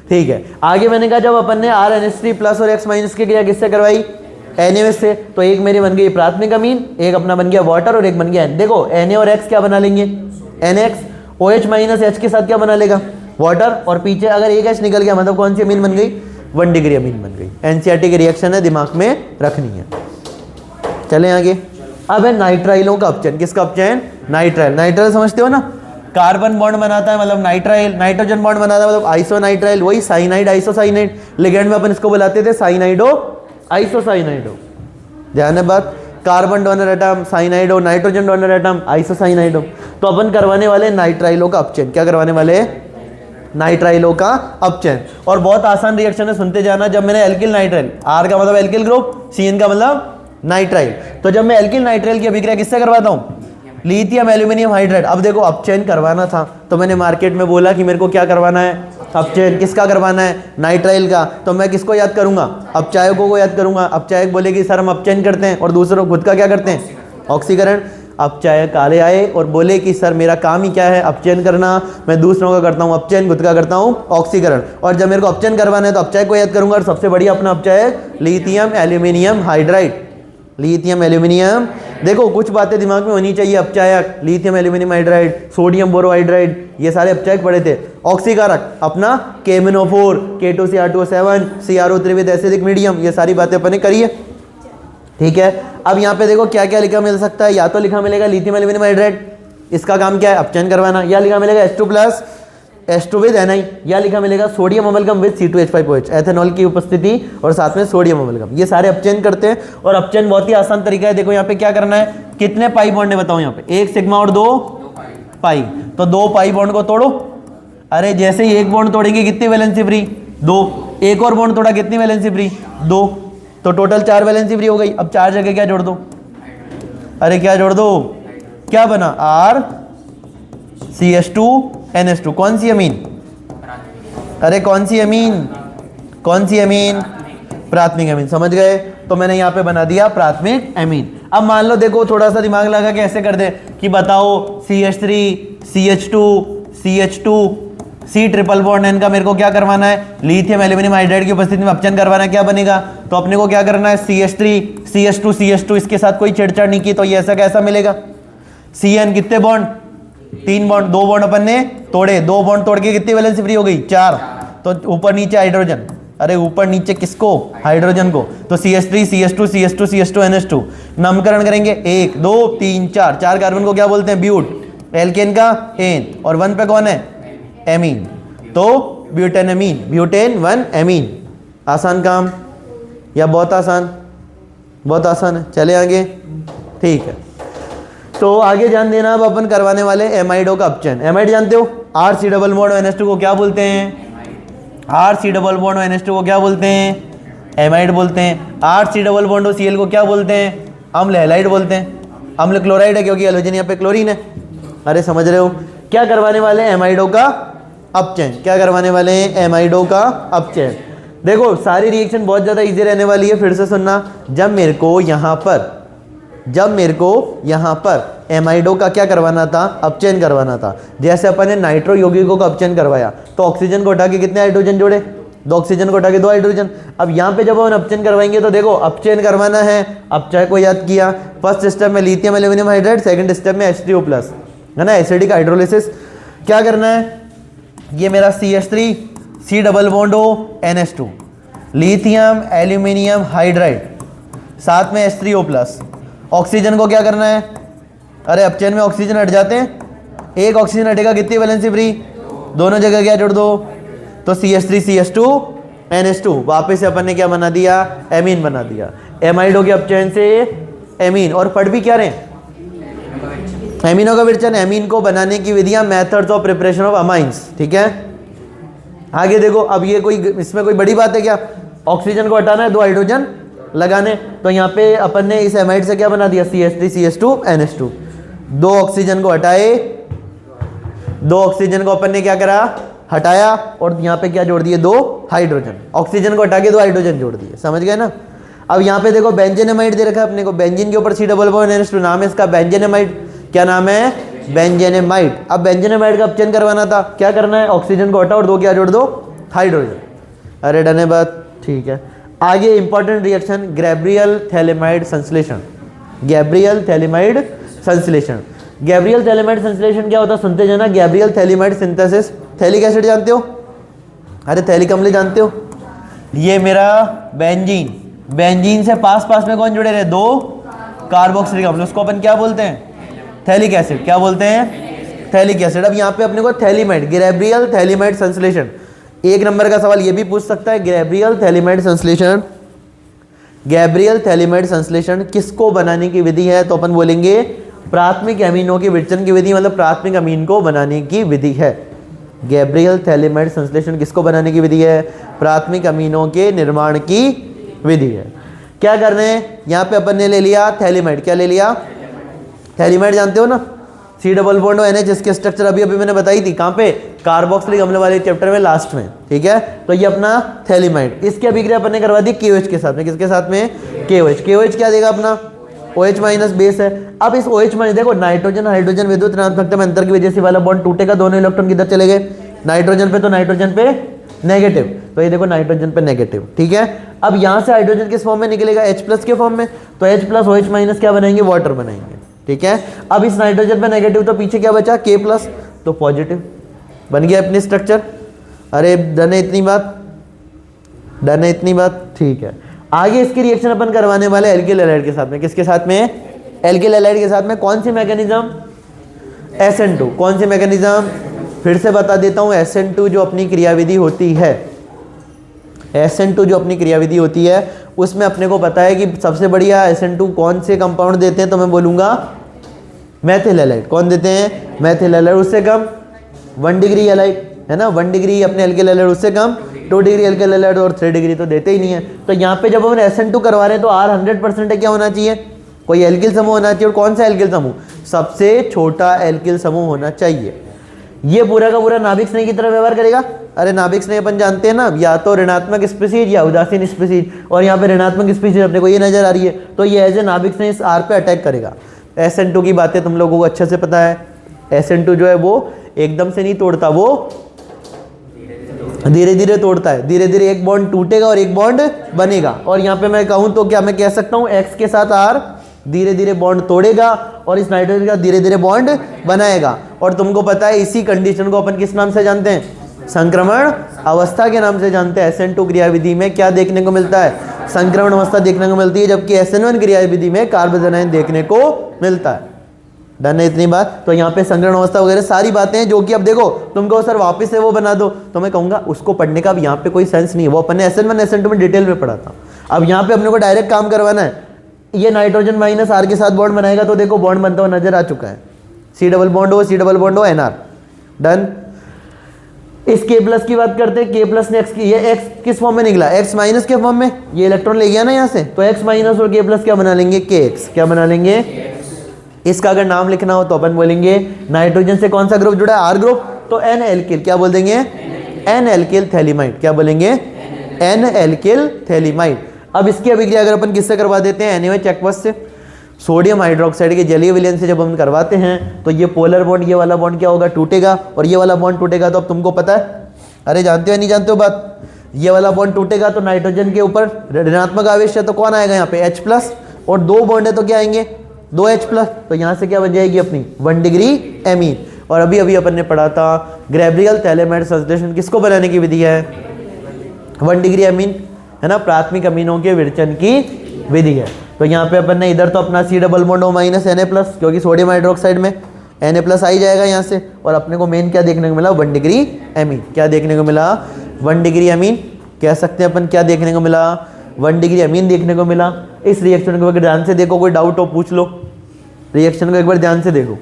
ठीक है। आगे मैंने कहा जब अपन ने RNH3 प्लस और X माइनस की क्रिया किससे करवाई, Na से, तो एक मेरी बन गई प्राथमिक अमीन, एक अपना बन गया वाटर और एक बन गया N। देखो Na और X क्या बना लेंगे, NX। OH माइनस H के साथ क्या बना लेगा, वाटर, और पीछे अगर एक H निकल गया मतलब कौन सी अमीन बन गई, 1 डिग्री अमीन बन गई। NCERT की रिएक्शन है, दिमाग में रखनी है। चले आगे। अब है नाइट्राइलों का अपचयन। किसका अपचयन, नाइट्राइल। नाइट्राइल समझते हो ना, कार्बन बॉन्ड बनाता है मतलब नाइट्राइल, नाइट्रोजन बॉन्ड बनाता है मतलब आइसोनाइट्राइल, वही साइनाइड आइसोसाइनाइड। लिगेंड में अपन इसको बुलाते थे साइनाइडो आइसोसाइनाइडो। ध्यान है बात, carbon donor atom cyanido, nitrogen donor atom isocyanido. तो अपन करवाने वाले नाइट्राइलों का अपचयन। क्या करवाने वाले, नाइट्राइलों का अपचयन। और बहुत आसान रिएक्शन है, सुनते जाना। जब मैंने एल्किल नाइट्राइल, आर का मतलब एल्किल ग्रुप, CN का मतलब नाइट्राइल, तो जब मैं एल्किल नाइट्राइल की अभिक्रिया किससे करवाता हूँ, लिथियम एल्यूमिनियम हाइड्राइड। अब देखो अपचयन करवाना था तो मैंने मार्केट में बोला कि मेरे को क्या करवाना है, अपचयन। किसका करवाना है, नाइट्राइल का। तो मैं किसको याद करूंगा, अपचायकों को याद करूंगा। अपचायक बोलेगी सर हम अपचयन करते हैं, और दूसरों खुद का क्या करते हैं, ऑक्सीकरण। अपचायक काले आए और बोले कि सर मेरा काम ही क्या है, अपचयन करना, मैं दूसरों का करता हूँ अपचयन, खुद का करता हूँ ऑक्सीकरण। और जब मेरे को अपचयन करवाना है तो अपचायक को याद करूंगा, और सबसे बढ़िया अपना अपचायक lithium aluminium hydride. Lithium aluminium, देखो कुछ बातें दिमाग में होनी चाहिए। अपचायक lithium aluminium hydride, sodium borohydride, ये सारे अपचायक पढ़े थे। ऑक्सीकारक अपना KMnO4, K2Cr2O7, CrO त्रिविध एसिडिक मीडियम, ये सारी बातें अपने करिए, ठीक है। अब यहाँ पे देखो क्या क्या लिखा मिल सकता है, या तो लिखा मिलेगा लिथियम एल्यूमिनियम हाइड्राइड, इसका काम क्या है, अपचयन करवाना, या लिखा मिलेगा H2 plus H2 with Ni, या लिखा मिलेगा sodium amalgam with C2H5OH, ethanol की उपस्थिति और साथ में सोडियम अमलगम। ये सारे अपचयन करते हैं, और अपचयन बहुत ही आसान तरीका है। देखो यहाँ पे क्या करना है, कितने पाई बॉन्ड है बताओ, यहाँ पे 1 सिग्मा और 2 पाई, तो 2 पाई बॉन्ड को तोड़ो। अरे जैसे ही एक बॉन्ड तोड़ेंगे कितनी वैलेंसी फ्री, 2। एक और बॉन्ड तोड़ा कितनी वैलेंसी फ्री, 2। तो टोटल 4 वैलेंसी फ्री हो गई। अब 4 जगह क्या जोड़ दो, अरे क्या जोड़ दो, क्या बना, RCH2NH2। कौन सी अमीन, अरे कौन सी अमीन, कौन सी अमीन, प्राथमिक अमीन। समझ गए, तो मैंने यहाँ पे बना दिया प्राथमिक अमीन। अब मान लो देखो थोड़ा सा दिमाग लगा के ऐसे कर दे कि बताओ CH3 CH2 CH2 C triple bond N का मेरे को क्या करवाना है, लिथियम एल्यूमिनियम हाइड्राइड की उपस्थिति में अपचयन करवाना है। क्या बनेगा, तो अपने को क्या करना है, CH3 CH2 CH2, इसके साथ कोई छेड़छाड़ नहीं की, तो ये ऐसा कैसा मिलेगा। CN कितने बॉन्ड, 3 बॉन्ड, 2 बॉन्ड अपन ने तोड़े, 2 बॉन्ड तोड़ के कितनी वैलेंसी फ्री हो गई, 4। तो ऊपर नीचे हाइड्रोजन, अरे ऊपर नीचे किसको, हाइड्रोजन को। तो CH3 CH2 CH2 CH2 NH2, नामकरण करेंगे 1 2 3 4, 4 कार्बन को क्या बोलते हैं, ब्यूट, एल्केन का एन, और 1 पे कौन है, एमीन, तो ब्यूटेन एमीन, ब्यूटेन 1 एमीन। आसान काम या बहुत आसान, बहुत आसान है। चले आगे, ठीक है। तो आगे ध्यान देना, अब अपन करवाने वाले एमाइडो का अपचयन। एमाइड जानते हो, RC डबल बॉन्ड NH2 को क्या बोलते हैं, RC डबल बॉन्ड NH2 को क्या बोलते हैं, एमाइड बोलते हैं। RC डबल बॉन्ड Cl को क्या बोलते हैं, अम्ल हैलाइड बोलते हैं। अम्ल क्लोराइड है क्योंकि हेलोजन यहाँ पे क्लोरीन है। अरे समझ रहे हो, क्या करवाने वाले एमाइडो का अपचयन, क्या करवाने वाले हैं, एमाइडो का अपचयन। देखो सारी रिएक्शन बहुत ज़्यादा इजी रहने वाली है, फिर से सुनना। जब मेरे को यहाँ पर एमाइडो का क्या करवाना था, अपचयन करवाना था। जैसे अपन ने नाइट्रो यौगिकों का अपचयन करवाया तो ऑक्सीजन को उठा के कितने हाइड्रोजन जोड़े, 2 ऑक्सीजन को उठा के 2 हाइड्रोजन। अब यहाँ पे जब अपन अपचयन करवाएंगे तो देखो अपचयन करवाना है, अपचय को याद किया। फर्स्ट स्टेप में lithium aluminium hydride, second step में H3O प्लस, है ना, एसिडिक हाइड्रोलिसिस। क्या करना है, ये मेरा CH3 C double bond O NH2, lithium aluminium hydride, साथ में H3O प्लस। ऑक्सीजन को क्या करना है, अरे अब चेन में ऑक्सीजन हट जाते हैं, एक ऑक्सीजन हटेगा कितनी वैलेंसी फ्री, दोनों जगह क्या जोड़ दो, तो CH3CH2 NH2, वापस से अपन ने क्या बना दिया, एमीन बना दिया। एमाइड हो गया अब चेन से एमीन, और पढ़ भी क्या रहे, एमीनों का विरचन, एमीन को बनाने की विधियां, methods of preparation of amines. ठीक है, आगे देखो, अब ये कोई इसमें कोई बड़ी बात है क्या, ऑक्सीजन को हटाना है, 2 हाइड्रोजन लगाने, तो यहाँ पे अपन ने इस एमाइड से क्या बना दिया, CH3CH2 NH2, 2 ऑक्सीजन को हटाए, 2 ऑक्सीजन को अपन ने क्या करा, हटाया, और यहाँ पे क्या जोड़ दिए, 2 हाइड्रोजन, ऑक्सीजन को हटा के 2 हाइड्रोजन जोड़ दिए, समझ गए ना। अब यहाँ पे देखो बेंजेनेमाइड दे रखा है अपने को, बेंजीन के ऊपर C डबल बॉन्ड NH2, नाम है इसका बेंजेनेमाइड। क्या नाम है, बेंजेनेमाइड। अब बेंजेनेमाइड का अपचयन करवाना था, क्या करना है, ऑक्सीजन को हटाओ और 2 क्या जोड़ दो, हाइड्रोजन। अरे डन है बात, ठीक है। आगे इंपॉर्टेंट रिएक्शन, गैब्रियल थैलेमाइड संश्लेषण। गैब्रियल थैलेमाइड संश्लेषण, गैब्रियल थैलेमाइड संश्लेषण क्या होता है, सुनते जाना। Gabriel phthalimide synthesis, phthalic acid जानते हो, अरे थैलिक अम्ल जानते हो, ये मेरा बेंजीन, बेंजीन से पास में कौन जुड़े रहे, 2 कार्बोक्सिलिक अम्ल, उसको अपन क्या बोलते हैं, थैलिक एसिड। क्या बोलते हैं, थैलिक एसिड। अब यहाँ पे अपने को थैलीमाइड, गैब्रियल थैलीमाइड संश्लेषण, 1 नंबर का सवाल ये भी पूछ सकता है, गैब्रियल थैलीमाइड संश्लेषण, गैब्रियल थैलीमाइड संश्लेषण किसको बनाने की विधि है, तो अपन बोलेंगे प्राथमिक अमीनों के विरचन की विधि, मतलब प्राथमिक अमीन को बनाने की विधि है। गैब्रियल थैलीमाइड संश्लेषण किसको बनाने की विधि है, प्राथमिक अमीनों के निर्माण की विधि है। क्या करना है, यहाँ पे अपन ने ले लिया थैलीमाइड, क्या ले लिया, थैलीमाइड जानते हो ना, C डबल बॉन्ड NH, इसके स्ट्रक्चर अभी मैंने बताई थी, कहाँ पे, कार्बोक्सिलिक अम्ल वाले चैप्टर में लास्ट में। ठीक है, तो ये अपना थैलीमाइड, इसकी अभिक्रिया अपन ने करवा दी KOH के साथ में, किसके साथ में, KOH। KOH क्या देगा अपना, OH माइनस बेस है। अब इस OH माइनस देखो, नाइट्रोजन हाइड्रोजन विद्युत ऋणात्मकता में अंतर की वजह से वाला बॉन्ड टूटेगा, दोनों इलेक्ट्रॉन किधर चले गए, नाइट्रोजन पे, तो नाइट्रोजन पे नेगेटिव, तो ये देखो नाइट्रोजन पे नेगेटिव। ठीक है, अब यहाँ से हाइड्रोजन किस फॉर्म में निकलेगा, H प्लस के फॉर्म में, तो H प्लस OH माइनस क्या बनाएंगे, वाटर बनाएंगे। ठीक है, अब इस नाइट्रोजन पे नेगेटिव, तो पीछे क्या बचा, K प्लस, तो पॉजिटिव बन गया अपनी स्ट्रक्चर। अरे डन है इतनी बात, डन है इतनी बात, ठीक है। आगे इसकी रिएक्शन अपन करवाने वाले एल्किल हैलाइड के साथ में, किसके साथ में, एल्किल हैलाइड के साथ में। कौन सी मैकेनिज्म, SN2, कौन सी मैकेनिज्म, फिर से बता देता हूं, SN2 जो अपनी क्रियाविधि होती है, SN2 जो अपनी क्रियाविधि होती है, उसमें अपने को पता है कि सबसे बढ़िया SN2 कौन से कंपाउंड देते हैं, तो मैं बोलूंगा मैथिल हैलाइड। कौन देते हैं, मैथिल हैलाइड। उससे कम 1 डिग्री हैलाइड है ना, 1 डिग्री अपने एल्किल हैलाइड, उससे कम 2 डिग्री एल्किल हैलाइड, और 3 डिग्री तो देते ही नहीं है। तो यहाँ पे जब हम SN2 करवा रहे हैं, तो R 100% क्या होना चाहिए, कोई एल्किल समूह होना चाहिए। और कौन सा एल्किल समूह, सबसे छोटा एल्किल समूह होना चाहिए। ये पूरा का पूरा नाभिक स्नेह की तरह व्यवहार करेगा। अरे नाभिक स्नेह अपन जानते हैं ना, या तो ऋणात्मक स्पीसीज या उदासीन स्पीसीज, और यहाँ पे ऋणात्मक स्पीसीज अपने को ये नजर आ रही है, तो ये एज ए नाभिक स्नेह इस R पे अटैक करेगा। SN2 की बातें तुम लोगों को अच्छे से पता है, SN2 जो है वो एकदम से नहीं तोड़ता, वो धीरे धीरे तोड़ता है, धीरे धीरे एक बॉन्ड टूटेगा और एक बॉन्ड बनेगा। और यहाँ पे मैं कहूँ तो क्या मैं कह सकता हूँ, X के साथ R धीरे धीरे बॉन्ड तोड़ेगा और इस नाइट्रोजन का धीरे धीरे बॉन्ड बनाएगा। और तुमको पता है इसी कंडीशन को अपन किस नाम से जानते हैं, संक्रमण अवस्था के नाम से जानते हैं। SN2 क्रियाविधि में क्या देखने को मिलता है, संक्रमण अवस्था देखने को मिलती है, जबकि SN1 क्रियाविधि में कार्बोजनाइन देखने को मिलता है। डन है इतनी बात। तो यहाँ पे संक्रमण अवस्था वगैरह सारी बातें हैं, जो कि अब देखो तुमको सर वापस से वो बना दो, तो मैं कहूँगा उसको पढ़ने का अब यहाँ पे कोई सेंस नहीं है, वो अपन ने SN1 SN2 में डिटेल में पढ़ा था। अब यहाँ पे अपने को डायरेक्ट काम करवाना है। ये नाइट्रोजन माइनस R के साथ बॉन्ड बनाएगा, तो देखो बॉन्ड बनता हुआ नजर आ चुका है, C डबल बॉन्ड हो NR। डन। इस K प्लस की बात करते हैं, K प्लस ने X की, ये X किस फॉर्म में निकला, X माइनस के फॉर्म में, ये इलेक्ट्रॉन ले गया ना यहाँ से, तो X माइनस और K प्लस क्या बना लेंगे, KX। क्या बना लेंगे, इसका अगर नाम लिखना हो तो अपन बोलेंगे नाइट्रोजन से कौन सा ग्रुप जुड़ा है, R ग्रुप, तो N एल्किल, क्या बोल देंगे, N एल्किल थैलीमाइड। क्या बोलेंगे, N एल्किल थैलीमाइड। अब इसकी अभिक्रिया अगर अपन किससे करवा देते हैं, NaOH एक्वस से, सोडियम हाइड्रोक्साइड के जलीय विलयन से जब हम करवाते हैं, तो ये पोलर बॉन्ड, ये वाला बॉन्ड क्या होगा, टूटेगा, और ये वाला बॉन्ड टूटेगा। तो अब तुमको पता है, अरे जानते हो नहीं जानते हो बात, ये वाला बॉन्ड टूटेगा तो नाइट्रोजन के ऊपर ऋणात्मक आवेश है, तो कौन आएगा यहाँ पे, H प्लस, और 2 बॉन्ड है तो क्या आएंगे, 2H प्लस, तो यहाँ से क्या बन जाएगी अपनी 1 डिग्री एमीन। और अभी अभी अपन ने पढ़ा था गैब्रियल थैलेमाइड संश्लेषण किसको बनाने की विधि है, 1 डिग्री एमीन है ना, प्राथमिक अमीनों के विरचन की विधि है। तो यहाँ पे अपन ने इधर तो अपना C double bond O minus Na+, क्योंकि सोडियम हाइड्रोक्साइड में Na+ आ ही जाएगा यहाँ से। और अपने को मेन क्या देखने को मिला, 1 डिग्री एमीन। क्या देखने को मिला, 1 डिग्री एमीन। कह सकते हैं अपन क्या देखने को मिला, 1 डिग्री एमीन देखने को मिला। इस रिएक्शन को अगर ध्यान से देखो, कोई डाउट हो पूछ लो, रिएक्शन को एक बार ध्यान से देखो।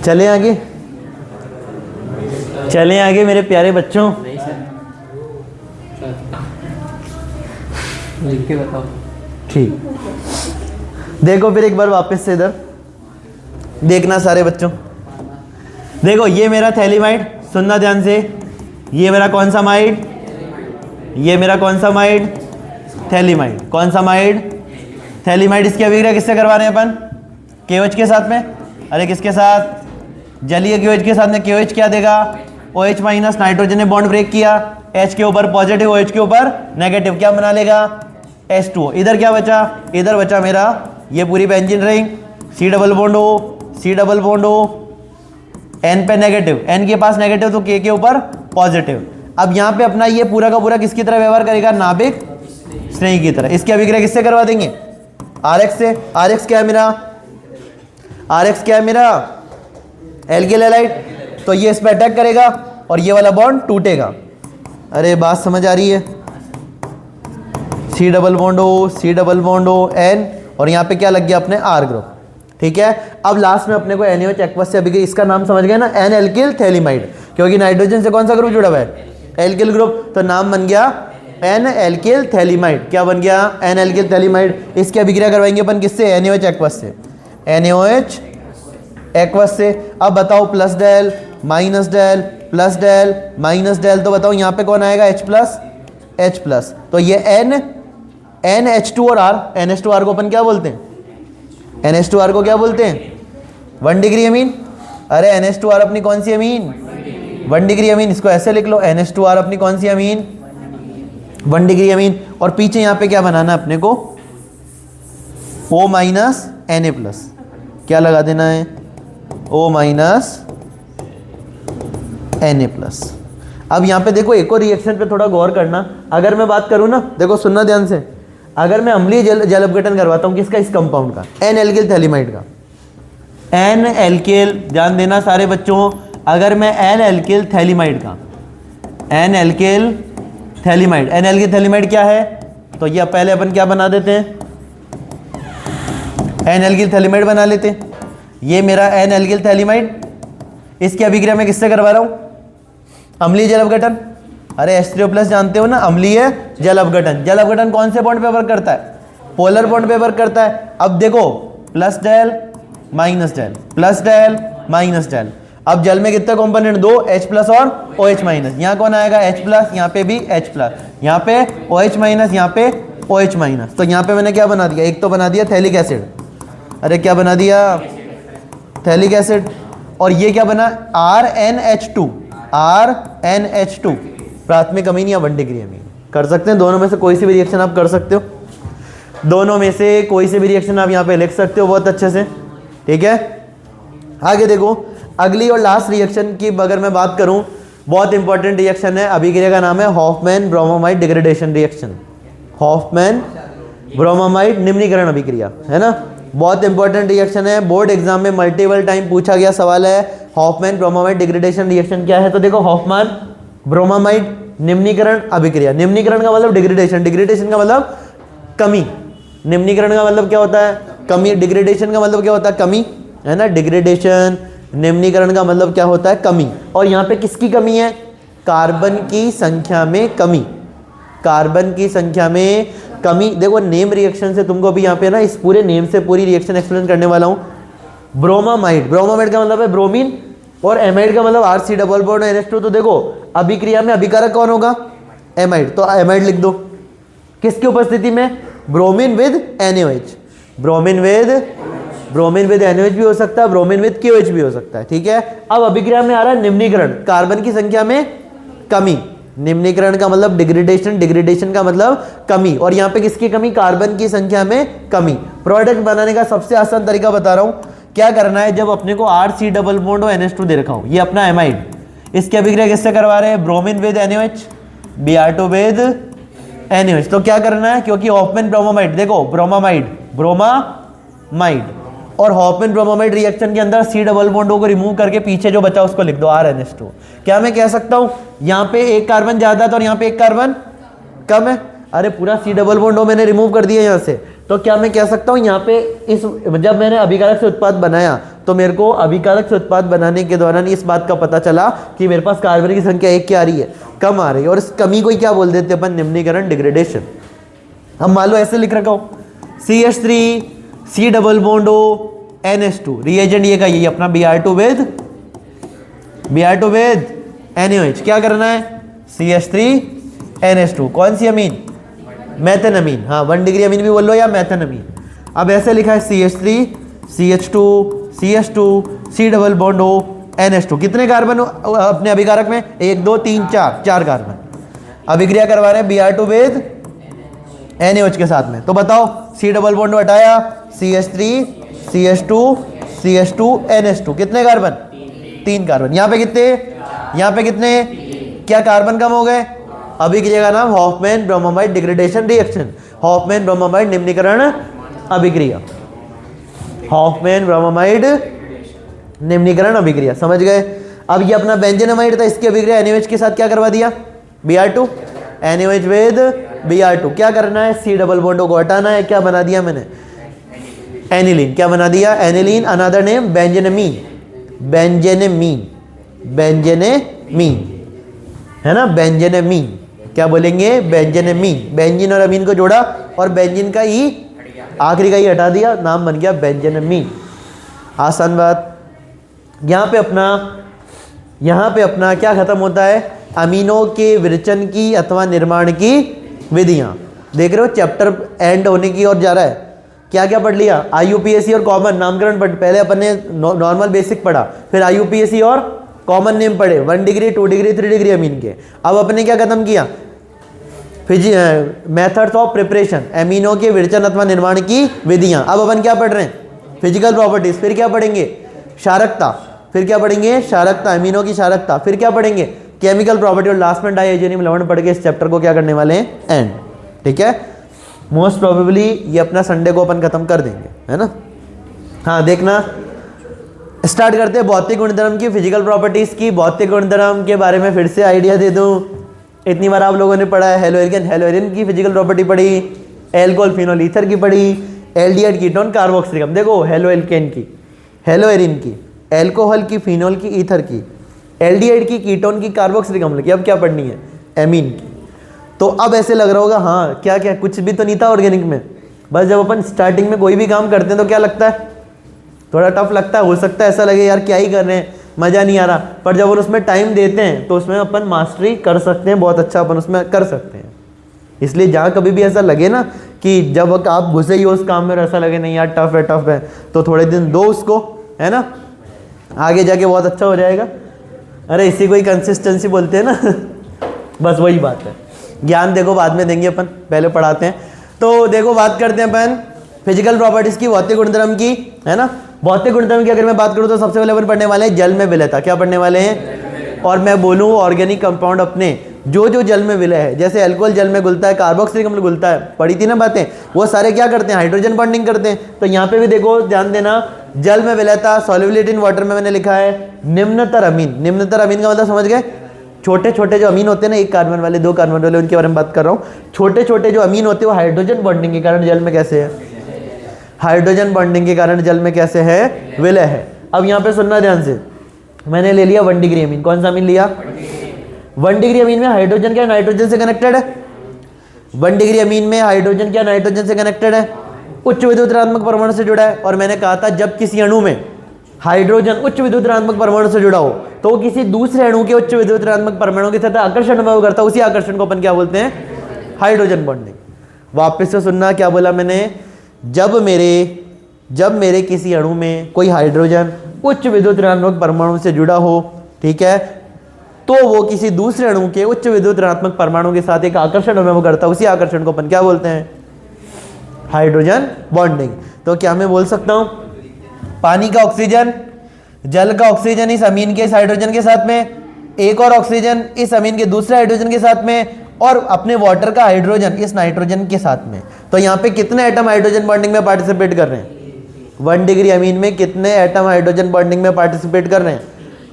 चले आगे, चले आगे मेरे प्यारे बच्चों। लिख के बताओ। ठीक, देखो फिर एक बार वापस से इधर देखना सारे बच्चों। देखो ये मेरा थैलीमाइड, सुनना ध्यान से, ये मेरा कौन सा माइड, ये मेरा कौन सा माइड, थैलीमाइड। कौन सा माइड, थैलीमाइड। इसकी अभिक्रिया किससे करवा रहे हैं अपन, KOH के साथ में। अरे किसके साथ, जलीय KOH के साथ में। KOH क्या देगा, OH माइनस, नाइट्रोजन ने बॉन्ड ब्रेक किया, H के ऊपर पॉजिटिव, OH के ऊपर नेगेटिव, क्या बना लेगा, H2O। इधर क्या बचा, इधर बचा मेरा ये पूरी benzene ring, C double bond O, C double bond O, N पे नेगेटिव, N के पास नेगेटिव तो K के ऊपर पॉजिटिव। अब यहाँ पे अपना ये पूरा का पूरा किसकी तरह व्यवहार करेगा, नाभिक स्नेही की तरह। इसकी अभिक्रिया किससे करवा देंगे, RX से। RX क्या है मेरा, RX क्या है मेरा, एल्किल हैलाइड। तो ये इस पर अटैक करेगा और ये वाला बॉन्ड टूटेगा। अरे बात समझ आ रही है, C double bond O, C double bond O, N, और यहाँ पे क्या लग गया अपने R ग्रुप। ठीक है, अब लास्ट में अपने को NaOH एक्वस से अभी इसका नाम समझ गए ना, N एल्किल थैलीमाइड, क्योंकि नाइट्रोजन से कौन सा ग्रुप जुड़ा हुआ है, एल्किल ग्रुप। तो नाम बन गया N एल्किल थैलीमाइड। क्या बन गया, N एल्किल थैलीमाइड। इसकी अभिक्रिया करवाएंगे अपन किससे, NaOH एक्वस से, NaOH एक्वस से। अब बताओ plus del minus del plus del minus del, तो बताओ यहाँ पे कौन आएगा, H प्लस H प्लस। तो ये NH2 और R, NH2R को अपन क्या बोलते हैं, NH2R को क्या बोलते हैं, 1 डिग्री अमीन। अरे NH2R अपनी कौन सी अमीन, 1 डिग्री अमीन। इसको ऐसे लिख लो, NH2R अपनी कौन सी अमीन, 1 डिग्री अमीन। और पीछे यहाँ पे क्या बनाना है अपने को, O माइनस Na प्लस। क्या लगा देना है, O माइनस Na प्लस। अब यहाँ पे देखो एक और रिएक्शन पे थोड़ा गौर करना। अगर मैं बात करूँ ना, देखो सुनना ध्यान से, अगर मैं अम्लीय जल अपघटन करवाता हूँ किसका, इस कंपाउंड का, N एल्किल थैलीमाइड का, N एल्किल, ध्यान देना सारे बच्चों। अगर मैं N एल्किल थैलीमाइड का, N alkyl phthalimide, N alkyl phthalimide क्या है, तो ये पहले अपन क्या बना देते हैं, N एल्किल थैलीमाइड बना लेते हैं। ये मेरा N एल्किल थैलीमाइड, इसकी अभिक्रिया में किससे करवा रहा हूँ, अम्लीय जल अपघटन। अरे H3O+ जानते हो ना, अम्लीय जल अपघटन। जल अपघटन कौन से बॉन्ड पे वर्क करता है, पोलर बॉन्ड पे वर्क करता है। अब देखो plus del minus del, plus del minus del. अब जल में कितने कंपोनेंट, 2, H+ और OH माइनस। यहाँ कौन आएगा, H+, यहाँ पे भी H+, यहाँ पे OH माइनस, यहाँ पे OH माइनस। तो यहाँ पे मैंने क्या बना दिया, एक तो बना दिया थैलिक एसिड। अरे क्या बना दिया, थैलिक एसिड। और ये क्या बना, RnH2, RnH2, प्राथमिक अमीन या 1 डिग्री अमीन। कर सकते हैं दोनों में से कोई सी भी रिएक्शन आप कर सकते हो, दोनों में से कोई से भी रिएक्शन आप यहाँ पे लिख सकते हो बहुत अच्छे से। ठीक है, आगे देखो, अगली और लास्ट रिएक्शन की अगर मैं बात करूं, बहुत इंपॉर्टेंट रिएक्शन है। अभिक्रिया का नाम है Hoffmann bromamide degradation reaction. Hoffmann bromamide निम्नीकरण अभिक्रिया, है ना, बहुत इंपॉर्टेंट रिएक्शन है। बोर्ड एग्जाम में मल्टीपल टाइम पूछा गया सवाल है, हॉफमैन ब्रोमोमाइड डिग्रेडेशन रिएक्शन क्या है। तो देखो, हॉफमैन ब्रोमोमाइड निम्नीकरण अभिक्रिया, निम्नीकरण का मतलब डिग्रेडेशन, डिग्रेडेशन का मतलब कमी, निम्नीकरण का मतलब क्या होता है, कमी, डिग्रेडेशन का मतलब क्या होता है, कमी, है ना। डिग्रेडेशन, निम्नीकरण का मतलब क्या होता है, कमी। और यहाँ पे किसकी कमी है, कार्बन की संख्या में कमी, कार्बन की संख्या में कमी। देखो नेम रिएक्शन से तुमको अभी यहाँ पे ना इस पूरे नेम से पूरी रिएक्शन एक्सप्लेन करने वाला हूँ। ब्रोमामाइड, ब्रोमामाइड का मतलब है ब्रोमीन, और एमाइड का मतलब RC डबल बॉन्ड NH2। तो देखो अभिक्रिया में अभिकारक कौन होगा, एमाइड, तो एमाइड लिख दो। किसकी उपस्थिति में? Bromine with NaOH। Bromine with NaOH भी हो सकता है, ब्रोमीन विद KOH भी हो सकता है। ठीक है, अब अभिक्रिया में आ रहा है निम्नीकरण, कार्बन की संख्या में कमी। निम्नीकरण का मतलब डिग्रेडेशन, डिग्रेडेशन का मतलब कमी, और यहाँ पे किसकी कमी? कार्बन की संख्या में कमी। प्रोडक्ट बनाने का सबसे आसान तरीका बता रहा हूँ, क्या करना है, जब अपने को RC डबल बॉन्ड और NH2 दे रखा हूँ, ये अपना एमाइड, इसकी अभिक्रिया किससे करवा रहे हैं? Bromine with NaOH, Br2 with NaOH। तो क्या करना है, क्योंकि हॉफमैन ब्रोमोमाइड, देखो ब्रोमामाइड और हॉफमैन ब्रोमोमाइड रिएक्शन के अंदर C डबल बॉन्डों को रिमूव करके पीछे जो बचा उसको लिख दो RNH2। क्या मैं कह सकता हूं यहाँ पे एक कार्बन ज्यादा था और यहाँ पे एक कार्बन कम है? अरे पूरा C डबल बॉन्डो मैंने रिमूव कर दिया यहाँ से, तो क्या मैं कह सकता हूँ यहाँ पे इस, जब मैंने अभिकारक से उत्पाद बनाया तो मेरे को अभिकारक से उत्पाद बनाने के दौरान इस बात का पता चला कि मेरे पास कार्बन की संख्या एक क्या आ रही है? कम आ रही है, और इस कमी को क्या बोल देते अपन? निम्नीकरण, डिग्रेडेशन। हम मान लो ऐसे लिख रखा हूँ CH3 C double bond O NH2, reagent ये का ये अपना Br2 विद NaOH। क्या करना है? CH3 NH2, कौन सी अमीन? मैथेनअमीन। हाँ, 1 डिग्री अमीन भी बोल लो या मैथेनअमीन। अब ऐसे लिखा है CH3 CH2 C double bond O NH2। कितने कार्बन अपने अभिकारक में? 1 2 3 4 कार्बन। अभिक्रिया करवा रहे हैं Br2 विद NaOH के साथ में। तो बताओ, C डबल बॉन्ड हटाया, CH3 CH2 NH2, कितने कार्बन? 3 कार्बन। यहाँ पे कितने? क्या कार्बन कम हो गए? अभिक्रिया का नाम Hoffmann bromamide degradation reaction, Hoffmann bromamide निम्नीकरण अभिक्रिया, हॉफमैन ब्रोमोमाइड निम्नीकरण अभिक्रिया। समझ गए? अब ये अपना बेंजेनामाइड था, इसकी अभिक्रिया NaOH के साथ क्या करवा दिया? Br2, NaOH with Br2। क्या करना है? C डबल बॉन्ड को हटाना है। क्या बना दिया मैंने? एनिलीन। क्या बना दिया? एनिलीन। अनदर नेम बेंजेनेमीन है ना, बेंजेनेमीन। क्या बोलेंगे? बेंजेनेमीन। बेंजीन और अमीन को जोड़ा और बेंजीन का ई, आखिरी का ई हटा दिया, नाम बन गया बेंजेनेमीन। आसान बात। यहाँ पे अपना क्या खत्म होता है? अमीनों के विरचन की अथवा निर्माण की विधियां। देख रहे हो, चैप्टर एंड होने की ओर जा रहा है। क्या क्या पढ़ लिया? IUPAC और कॉमन नामकरण पढ़, पहले अपन ने नॉर्मल बेसिक पढ़ा, फिर IUPAC और कॉमन नेम पढ़े, 1 डिग्री 2 डिग्री 3 डिग्री अमीन के। अब अपने क्या खत्म किया? मेथड्स ऑफ प्रिपरेशन, अमीनों के विरचन अथवा निर्माण की विधियां। अब अपन क्या पढ़ रहे हैं? Physical properties. फिर क्या पढ़ेंगे? क्षारकता। फिर क्या पढ़ेंगे? क्षारकता, अमीनों की क्षारकता। फिर क्या पढ़ेंगे? केमिकल प्रॉपर्टी, और लास्ट में डाइहाइड्रोजन लवण पढ़ के इस चैप्टर को क्या करने वाले हैं? एंड। ठीक है, मोस्ट प्रोबेबली ये अपना संडे को अपन खत्म कर देंगे, है ना। हाँ, देखना, स्टार्ट करते हैं भौतिक गुणधर्म की, फिजिकल प्रॉपर्टीज की। भौतिक गुणधर्म के बारे में फिर से आइडिया दे दूं। इतनी बार आप लोगों ने पढ़ा है हेलोएरिन की फिजिकल प्रॉपर्टी पढ़ी, एल्कोहल फिनोल ईथर की पढ़ी, एल्डिहाइड कीटोन कार्बोक्सिलिक। देखो, हेलोएल्केन की, हेलोएरिन की, एल्कोहल की, फिनोल की, ईथर की, एल्डिहाइड की, कीटोन की, कार्बोक्सिलिक अम्ल की। अब क्या पढ़नी है? एमीन की। तो अब ऐसे लग रहा होगा, हाँ क्या क्या, कुछ भी तो नहीं था ऑर्गेनिक में। बस जब अपन स्टार्टिंग में कोई भी काम करते हैं तो क्या लगता है? थोड़ा टफ लगता है। हो सकता है ऐसा लगे यार क्या ही कर रहे हैं, मज़ा नहीं आ रहा, पर जब अपन उसमें टाइम देते हैं तो उसमें अपन मास्टरी कर सकते हैं, बहुत अच्छा अपन उसमें कर सकते हैं। इसलिए जहाँ कभी भी ऐसा लगे ना कि जब आप घुसे ही हो उस काम में और ऐसा लगे नहीं यार टफ है, तो थोड़े दिन दो उसको, है ना, आगे जाके बहुत अच्छा हो जाएगा। अरे इसी को ही कंसिस्टेंसी बोलते हैं ना। बस वही बात है। ज्ञान देखो बाद में देंगे अपन, पहले पढ़ाते हैं। तो देखो, बात करते हैं अपन फिजिकल प्रॉपर्टीज की, भौतिक गुणधर्म की, है ना। भौतिक गुणधर्म की अगर मैं बात करूं तो सबसे पहले अपन पढ़ने वाले हैं जल में विलयता। क्या पढ़ने वाले हैं? और मैं बोलूं ऑर्गेनिक कंपाउंड अपने जो जल में विलय है, जैसे अल्कोहल जल में घुलता है, कार्बोक्सिलिक अम्ल घुलता है, पढ़ी थी ना बातें, वो सारे क्या करते हैं? हाइड्रोजन बॉन्डिंग करते हैं। तो यहाँ पे भी देखो, ध्यान देना, जल में विलयता, सॉल्युबिलिटी इन वाटर में मैंने लिखा है निम्नतर अमीन। निम्नतर अमीन का मतलब समझ गए? छोटे छोटे जो अमीन होते हैं ना, 1 कार्बन वाले, 2 कार्बन वाले, उनके बारे में बात कर रहा हूँ। छोटे छोटे जो अमीन होते हैं वो हाइड्रोजन बॉन्डिंग के कारण जल में कैसे है? हाइड्रोजन बॉन्डिंग के कारण जल में कैसे है? विलय है। अब यहाँ पे सुनना ध्यान से, मैंने ले लिया 1 डिग्री अमीन। कौन सा अमीन लिया? 1 डिग्री अमीन में हाइड्रोजन क्या नाइट्रोजन से कनेक्टेड है? 1 डिग्री अमीन में हाइड्रोजन क्या नाइट्रोजन से कनेक्टेड है? उच्च विद्युत ऋणात्मक परमाणु से जुड़ा है। और मैंने कहा था जब किसी अणु में हाइड्रोजन उच्च विद्युत ऋणात्मक परमाणु से जुड़ा हो तो वो किसी दूसरे अणु के उच्च विद्युत ऋणात्मक परमाणु के साथ आकर्षण अनुभव करता है। उसी आकर्षण को अपन क्या बोलते हैं? Hydrogen bonding. वापस से सुनना क्या बोला मैंने, जब मेरे किसी अणु में कोई हाइड्रोजन उच्च विद्युत ऋणात्मक परमाणु से जुड़ा हो, ठीक है, तो वो किसी दूसरे अणु के उच्च विद्युत ऋणात्मक परमाणु के साथ एक आकर्षण अनुभव करता है, उसी आकर्षण को अपन क्या बोलते हैं, हाइड्रोजन बॉन्डिंग। तो क्या मैं बोल सकता हूं, पानी का ऑक्सीजन, जल का ऑक्सीजन इस अमीन के इस हाइड्रोजन के साथ में, एक और ऑक्सीजन इस अमीन के दूसरे हाइड्रोजन के साथ में, और अपने वाटर का हाइड्रोजन इस नाइट्रोजन के साथ में। तो यहाँ पे कितने एटम हाइड्रोजन बॉन्डिंग में पार्टिसिपेट कर रहे हैं, 1 डिग्री अमीन में कितने एटम हाइड्रोजन बॉन्डिंग में पार्टिसिपेट कर रहे हैं।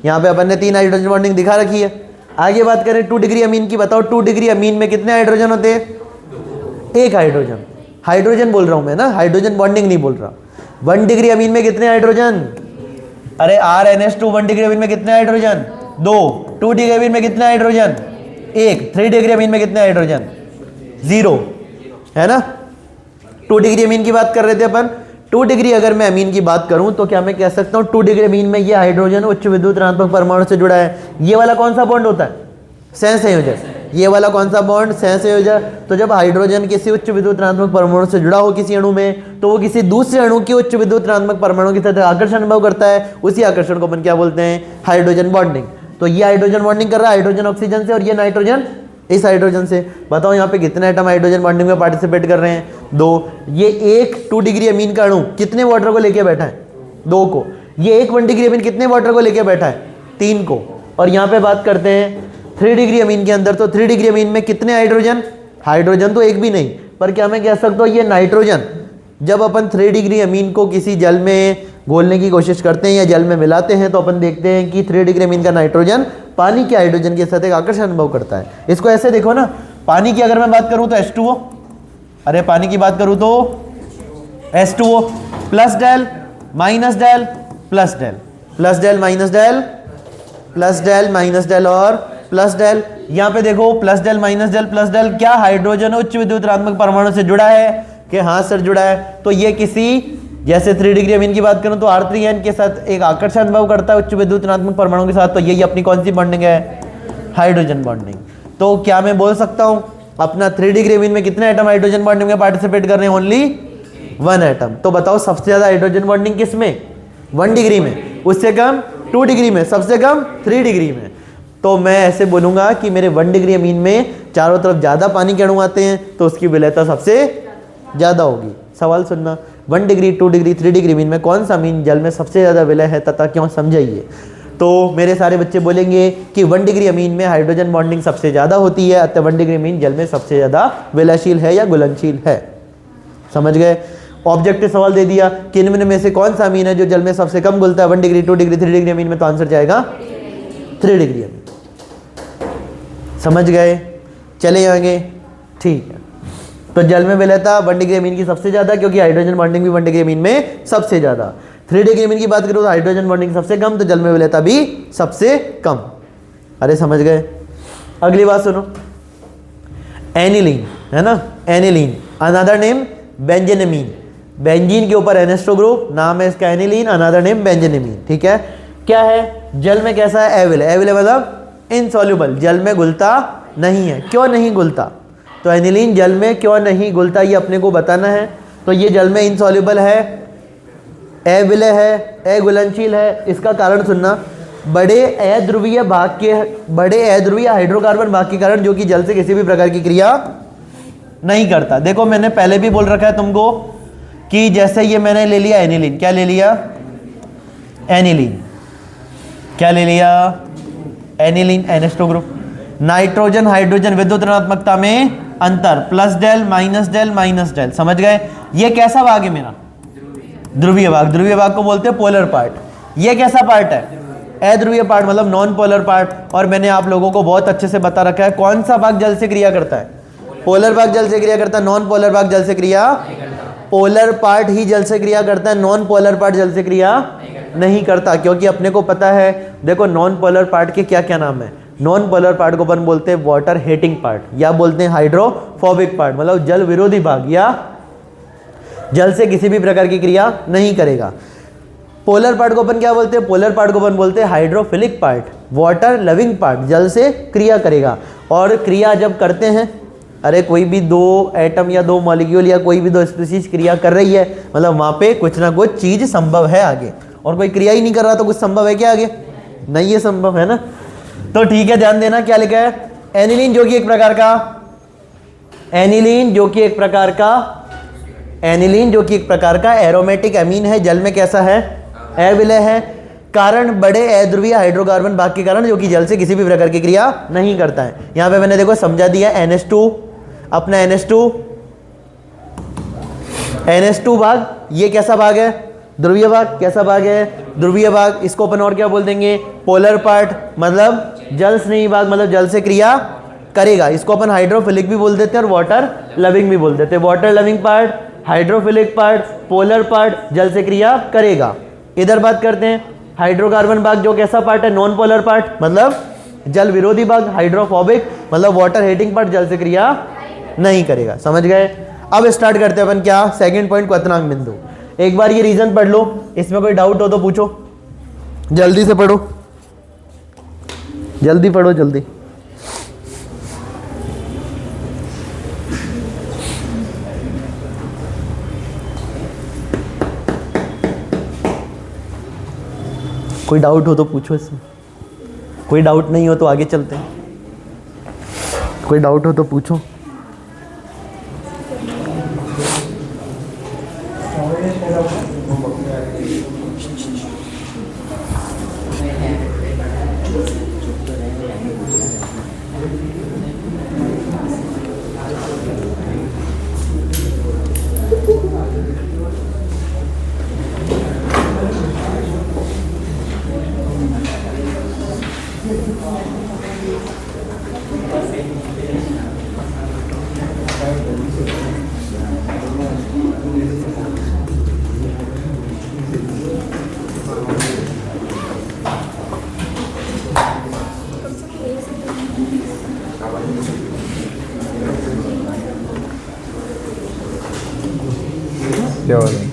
यहाँ पे अपन ने 3 हाइड्रोजन बॉन्डिंग दिखा रखी है। आगे बात करें 2 डिग्री अमीन की, बताओ 2 डिग्री अमीन में कितने हाइड्रोजन होते हैं, 1 हाइड्रोजन। हाइड्रोजन बोल रहा हूं मैं ना, हाइड्रोजन बॉन्डिंग नहीं बोल रहा। 1 डिग्री अमीन में कितने हाइड्रोजन, अरे RnH2 1 डिग्री अमीन में कितने हाइड्रोजन, 2। 2 डिग्री अमीन में कितने हाइड्रोजन, 1। 3 डिग्री अमीन में कितने हाइड्रोजन, 0, है ना। 2 डिग्री अमीन की बात कर रहे थे अपन। 2 डिग्री अगर मैं अमीन की बात करूं तो क्या मैं कह सकता हूं 2 डिग्री अमीन में ये हाइड्रोजन उच्च विद्युत ऋणात्मक परमाणु से जुड़ा है। ये वाला कौन सा बॉन्ड होता है, सहसंयोजक। ये वाला कौन सा बॉन्ड, सहसंयोजक। तो जब हाइड्रोजन किसी उच्च विद्युत ऋणात्मक परमाणु से जुड़ा हो किसी अणु में, तो वो किसी दूसरे अणु के उच्च विद्युत ऋणात्मक परमाणु के साथ आकर्षण अनुभव करता है, उसी आकर्षण को अपन क्या बोलते हैं, हाइड्रोजन बॉन्डिंग। तो ये हाइड्रोजन बॉन्डिंग कर रहा है हाइड्रोजन ऑक्सीजन से, और ये नाइट्रोजन इस हाइड्रोजन से। बताओ यहाँ पे कितने एटम हाइड्रोजन बॉन्डिंग में पार्टिसिपेट कर रहे हैं, 2। ये एक 2 डिग्री अमीन का अणु कितने वाटर को लेके बैठा है, 2 को। ये एक 1 डिग्री अमीन कितने वाटर को लेके बैठा है, 3 को। और यहाँ पे बात करते हैं 3 डिग्री अमीन के अंदर, तो 3 डिग्री अमीन में कितने हाइड्रोजन, हाइड्रोजन तो एक भी नहीं, पर क्या मैं कह सकता हूँ ये नाइट्रोजन। जब अपन 3 डिग्री अमीन को किसी जल में घोलने की कोशिश करते हैं या जल में मिलाते हैं, तो अपन देखते हैं कि 3 डिग्री अमीन का नाइट्रोजन पानी के हाइड्रोजन के साथ एक आकर्षण अनुभव करता है। इसको ऐसे देखो ना, पानी की अगर मैं बात करूं तो H2O, अरे पानी की बात करूं तो H2O plus del minus del plus del, plus del minus del, plus del minus del और प्लस डेल। यहां पे देखो plus del minus del plus del, क्या हाइड्रोजन उच्च विद्युत ऋणात्मक परमाणु से जुड़ा है, कि हाँ सर जुड़ा है। तो ये किसी, जैसे 3 डिग्री अमीन की बात करूं तो R3N के साथ एक आकर्षण अनुभव करता है उच्च विद्युत ऋणात्मक परमाणु के साथ, तो यही अपनी कौन सी बॉन्डिंग है, हाइड्रोजन बॉन्डिंग। तो क्या मैं बोल सकता हूं अपना 3 डिग्री अमीन में कितने एटम हाइड्रोजन बॉन्डिंग में पार्टिसिपेट कर रहे हैं, ओनली 1 एटम। तो बताओ सबसे ज्यादा हाइड्रोजन बॉन्डिंग किस में, 1 डिग्री में, उससे कम 2 डिग्री में, सबसे कम 3 डिग्री में। तो मैं ऐसे बोलूंगा कि मेरे 1 डिग्री अमीन में चारों तरफ ज्यादा पानी के अणु आते हैं, तो उसकी विलयता सबसे ज्यादा होगी। सवाल सुनना, 1 डिग्री 2 डिग्री 3 डिग्री अमीन में कौन सा अमीन जल में सबसे ज्यादा विलय है तथा क्यों, समझाइए। तो मेरे सारे बच्चे बोलेंगे कि 1 डिग्री अमीन में हाइड्रोजन बॉन्डिंग सबसे ज्यादा होती है, अतः 1 डिग्री अमीन जल में सबसे ज्यादा विलयशील है या घुलनशील है। समझ गए। ऑब्जेक्टिव सवाल दे दिया कि इनमें में से कौन सा अमीन है जो जल में सबसे कम घुलता है, 1 डिग्री 2 डिग्री 3 डिग्री अमीन में, तो आंसर जाएगा 3 डिग्री अमीन। समझ गए, चले आगे, ठीक है। तो जल में विलयता 1 डिग्री अमीन की सबसे ज्यादा, क्योंकि हाइड्रोजन बॉन्डिंग भी 1 डिग्री अमीन में सबसे ज्यादा। 3 डिग्री अमीन की बात करो तो हाइड्रोजन बॉन्डिंग सबसे कम, तो जल में विलयता भी सबसे कम। अरे समझ गए। अगली बात सुनो, एनिलीन है ना, एनिलीन अनदर नेम बेंजेनेमीन। बेंजीन के ऊपर NH2 ग्रुप, नाम है इसका एनिलीन, अनदर नेम बेंजेनेमीन। ठीक है, क्या है, जल में कैसा है, एविल। एविल मतलब इनसॉल्युबल, जल में घुलता नहीं है। क्यों नहीं घुलता, तो एनिलीन जल में क्यों नहीं घुलता ये अपने को बताना है। तो ये जल में इनसॉल्युबल है, अविलय है, अघुलनशील है। इसका कारण सुनना, बड़े अध्रुवीय हाइड्रोकार्बन भाग के कारण, जो कि जल से किसी भी प्रकार की क्रिया नहीं करता। देखो मैंने पहले भी बोल रखा है तुमको कि जैसे ये मैंने ले लिया एनिलीन, क्या ले लिया, एनिलीन, क्या ले लिया, aniline NH2 group. Nitrogen hydrogen विद्युत ऋणात्मकता में अंतर, plus del minus del minus del. समझ गए। ये कैसा भाग है मेरा, ध्रुवीय भाग। ध्रुवीय भाग को बोलते हैं पोलर पार्ट। ये कैसा पार्ट है, अध्रुवीय पार्ट, मतलब नॉन पोलर पार्ट। और मैंने आप लोगों को बहुत अच्छे से बता रखा है कौन सा भाग जल से क्रिया करता है, पोलर भाग जल से क्रिया करता है, नॉन पोलर भाग जल से क्रिया, पोलर पार्ट ही जल से क्रिया करता है, नॉन पोलर पार्ट जल से क्रिया नहीं करता। क्योंकि अपने को पता है, देखो नॉन पोलर पार्ट के क्या क्या नाम है। नॉन पोलर पार्ट को अपन बोलते हैं वाटर हेटिंग पार्ट, या बोलते हैं हाइड्रोफोबिक पार्ट, मतलब जल विरोधी भाग, या जल से किसी भी प्रकार की क्रिया नहीं करेगा। पोलर पार्ट को अपन क्या बोलते हैं, पोलर पार्ट को अपन बोलते हैं hydrophilic part, water loving part, जल से क्रिया करेगा। और क्रिया जब करते हैं अरे कोई भी दो एटम या दो मॉलिक्यूल या कोई भी दो स्पीशीज क्रिया कर रही है, मतलब वहाँ पे कुछ ना कुछ चीज संभव है आगे, और कोई क्रिया ही नहीं कर रहा तो कुछ संभव है क्या आगे? नहीं है संभव, है ना। तो ठीक है, ध्यान देना क्या लिखा है, एनिलीन जो कि एक प्रकार का, एनिलीन जो कि एक प्रकार का, एनिलीन जो कि एक प्रकार का एरोमेटिक अमीन है, जल में कैसा है? अविलय है। कारण बड़े अध्रुवीय हाइड्रोकार्बन भाग के कारण, जो कि जल से किसी भी प्रकार की क्रिया नहीं करता है। यहां पे मैंने देखो समझा दिया, NH2 अपना NH2 भाग, ये कैसा भाग है? ध्रुवीय भाग। कैसा भाग है? ध्रुवीय भाग। इसको अपन और क्या बोल देंगे? पोलर पार्ट, मतलब जल स्नेही भाग, मतलब जल से क्रिया करेगा। इसको अपन हाइड्रोफिलिक भी बोल देते हैं और वाटर लविंग भी बोल देते हैं। Water loving part, hydrophilic part, polar part, जल से क्रिया करेगा। इधर बात करते हैं हाइड्रोकार्बन भाग, जो कैसा पार्ट है? नॉन पोलर पार्ट, मतलब जल विरोधी भाग। हाइड्रोफोबिक मतलब वाटर हेटिंग पार्ट, जल से क्रिया नहीं करेगा। समझ गए? अब स्टार्ट करते हैं अपन क्या? सेकंड पॉइंट, क्वथनांक बिंदु। एक बार ये रीजन पढ़ लो, इसमें कोई डाउट हो तो पूछो, जल्दी से पढ़ो, जल्दी पढ़ो, जल्दी। कोई डाउट हो तो पूछो इसमें, कोई डाउट नहीं हो तो आगे चलते हैं, कोई डाउट हो तो पूछो। क्या हो रहा है?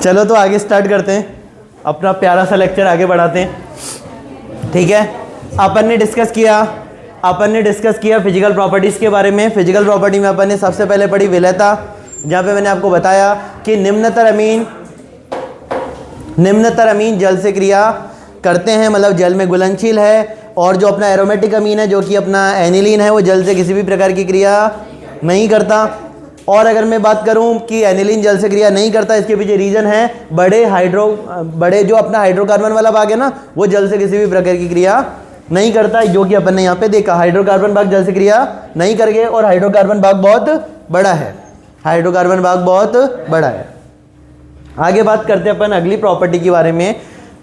चलो तो आगे स्टार्ट करते हैं, अपना प्यारा सा लेक्चर आगे बढ़ाते हैं। ठीक है, अपन ने डिस्कस किया फिजिकल प्रॉपर्टीज के बारे में। फिजिकल प्रॉपर्टी में अपन ने सबसे पहले पढ़ी विलयता, जहाँ पे मैंने आपको बताया कि निम्नतर अमीन जल से क्रिया करते हैं, मतलब जल में घुलनशील है। और जो अपना एरोमेटिक अमीन है, जो कि अपना एनिलीन है, वो जल से किसी भी प्रकार की क्रिया नहीं करता। और अगर मैं बात करूं कि एनिलीन जल से क्रिया नहीं करता, इसके पीछे रीजन है बड़े जो अपना हाइड्रोकार्बन वाला भाग है ना, वो जल से किसी भी प्रकार की क्रिया नहीं करता, जो कि अपन ने यहाँ पे देखा। हाइड्रोकार्बन भाग जल से क्रिया नहीं करके, और हाइड्रोकार्बन भाग बहुत बड़ा है, हाइड्रोकार्बन भाग बहुत बड़ा है। आगे बात करते हैं अपन अगली प्रॉपर्टी के बारे में,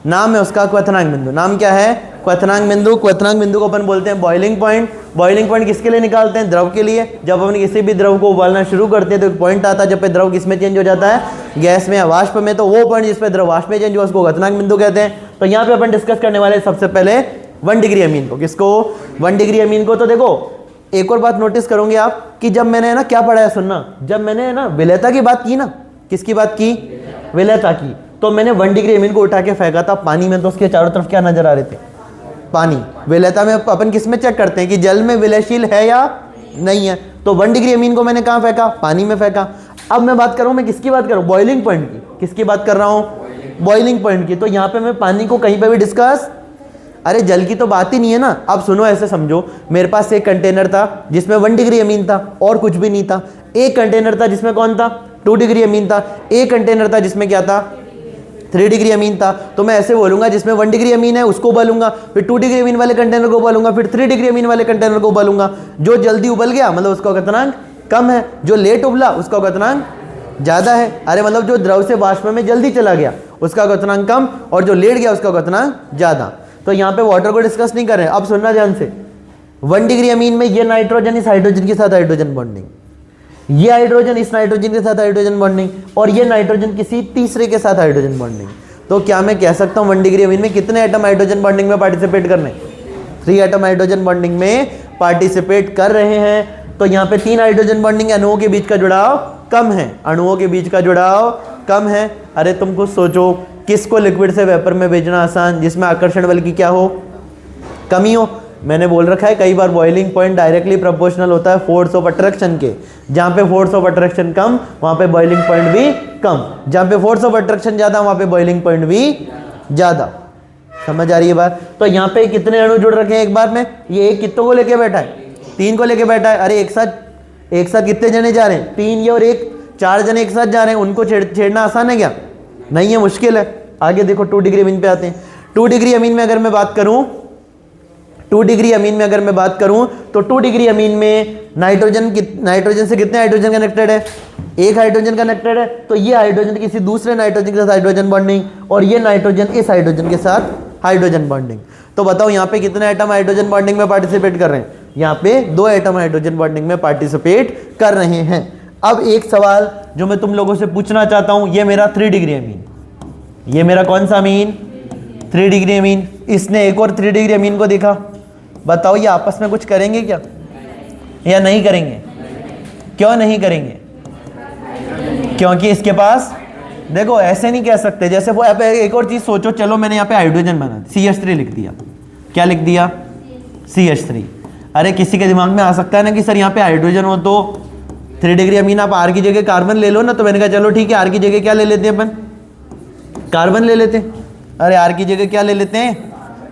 नाम है उसका क्वथनांक बिंदु। नाम क्या है? क्वथनांक बिंदु। क्वथनांक बिंदु को अपन बोलते हैं बॉइलिंग पॉइंट। बॉइलिंग पॉइंट किसके लिए निकालते हैं? द्रव के लिए। जब अपन किसी भी द्रव को उबालना शुरू करते हैं तो एक पॉइंट आता है जब पे द्रव किसमें चेंज हो जाता है? गैस में या वाष्प में। तो वो पॉइंट जिस पे द्रव वाष्प में चेंज हो उसको क्वथनांक बिंदु कहते हैं। तो यहाँ पे अपन डिस्कस करने वाले सबसे पहले 1 डिग्री अमीन को। किसको? 1 डिग्री अमीन को। तो देखो एक और बात नोटिस करोगे आप कि जब मैंने ना क्या पढ़ा है, सुनना, जब मैंने ना विलयता की बात की ना, किसकी बात की? विलयता की। तो मैंने 1 डिग्री अमीन को उठा के फेंका था पानी में, तो उसके चारों तरफ क्या नजर आ रहे थे? पानी। विलयता में अपन किस में चेक करते हैं कि जल में विलयशील है या नहीं है? तो 1 डिग्री अमीन को मैंने कहाँ फेंका? पानी में फेंका। अब मैं बात करूँ, मैं किसकी बात करूँ? बॉइलिंग पॉइंट की। किसकी बात कर रहा हूँ? बॉइलिंग पॉइंट की। तो यहाँ पे मैं पानी को कहीं पे भी डिस्कस, अरे जल की तो बात ही नहीं है ना। अब सुनो, ऐसे समझो, मेरे पास एक कंटेनर था जिसमें 1 डिग्री अमीन था और कुछ भी नहीं था। एक कंटेनर था जिसमें कौन था? 2 डिग्री अमीन था। एक कंटेनर था जिसमें क्या था? 3 डिग्री अमीन था। तो मैं ऐसे बोलूंगा, जिसमें 1 डिग्री अमीन है उसको उबालूंगा, फिर 2 डिग्री अमीन वाले कंटेनर को उबालूंगा, फिर 3 डिग्री अमीन वाले कंटेनर को उबालूंगा। जो जल्दी उबल गया मतलब उसका क्वथनांक कम है, जो लेट उबला उसका क्वथनांक ज्यादा है। अरे मतलब जो द्रव से वाष्प में जल्दी चला गया उसका क्वथनांक कम, और जो लेट गया उसका क्वथनांक ज्यादा। तो यहाँ पे वाटर को डिस्कस नहीं कर रहे हैं। अब सुनना ध्यान से, 1 डिग्री अमीन में ये नाइट्रोजन इस हाइड्रोजन के साथ हाइड्रोजन बॉन्डिंग, ये हाइड्रोजन इस नाइट्रोजन के साथ हाइड्रोजन बॉन्डिंग, और ये नाइट्रोजन किसी तीसरे के साथ हाइड्रोजन बॉन्डिंग। तो क्या मैं कह सकता हूँ 1 डिग्री अमीन में कितने एटम हाइड्रोजन बॉन्डिंग में पार्टिसिपेट करने? 3 एटम हाइड्रोजन बॉन्डिंग में पार्टिसिपेट कर रहे हैं। तो यहाँ पे 3 हाइड्रोजन बॉन्डिंग, अणुओं के बीच का जुड़ाव कम है, अणुओं के बीच का जुड़ाव कम है। अरे तुम कुछ सोचो, किसको लिक्विड से वेपर में भेजना आसान, जिसमें आकर्षण बल की क्या हो, कमी हो। मैंने बोल रखा है कई बार बॉइलिंग पॉइंट डायरेक्टली प्रोपोर्शनल होता है फोर्स ऑफ अट्रैक्शन के। जहाँ पे फोर्स ऑफ अट्रैक्शन कम वहाँ पे बॉइलिंग पॉइंट भी कम, जहाँ पे फोर्स ऑफ अट्रैक्शन ज़्यादा वहाँ पे बॉइलिंग पॉइंट भी ज़्यादा। समझ आ रही है बात। तो यहाँ पे कितने अणु जुड़ रखे हैं एक बार में, ये एक कितनों को लेके बैठा है, 3 को लेके बैठा है। अरे एक साथ कितने जने जा रहे हैं, 3 ये और 1, 4 जने एक साथ जा रहे हैं। उनको छेड़ना आसान है क्या, नहीं है, मुश्किल है। आगे देखो 2 डिग्री अमीन पे आते हैं। 2 डिग्री अमीन में अगर मैं बात करूं, 2 डिग्री अमीन में अगर मैं बात करूं तो 2 डिग्री अमीन में नाइट्रोजन से कितने हाइड्रोजन कनेक्टेड है, एक हाइड्रोजन कनेक्टेड है। तो ये हाइड्रोजन किसी दूसरे नाइट्रोजन के साथ हाइड्रोजन बॉन्डिंग, और ये नाइट्रोजन इस हाइड्रोजन के साथ हाइड्रोजन बॉन्डिंग। तो बताओ यहाँ पे कितने एटम हाइड्रोजन बॉन्डिंग में पार्टिसिपेट कर रहे हैं, यहाँ पे 2 एटम हाइड्रोजन बॉन्डिंग में पार्टिसिपेट कर रहे हैं। अब एक सवाल जो मैं तुम लोगों से पूछना चाहता हूं, ये मेरा 3 डिग्री अमीन, ये मेरा कौन सा अमीन, 3 डिग्री अमीन। इसने एक और 3 डिग्री अमीन को देखा, बताओ ये आपस में कुछ करेंगे क्या या नहीं करेंगे, क्यों नहीं करेंगे, क्योंकि इसके पास देखो ऐसे नहीं कह सकते। जैसे वो एक और चीज सोचो, चलो मैंने यहाँ पे हाइड्रोजन बना CH3 लिख दिया, क्या लिख दिया, CH3। अरे किसी के दिमाग में आ सकता है ना कि सर यहाँ पे हाइड्रोजन हो तो 3 डिग्री अमीन आप R की जगह कार्बन ले लो ना। तो मैंने कहा चलो ठीक है, R की जगह क्या ले लेते हैं अपन, कार्बन ले लेते हैं। अरे R की जगह क्या ले लेते हैं,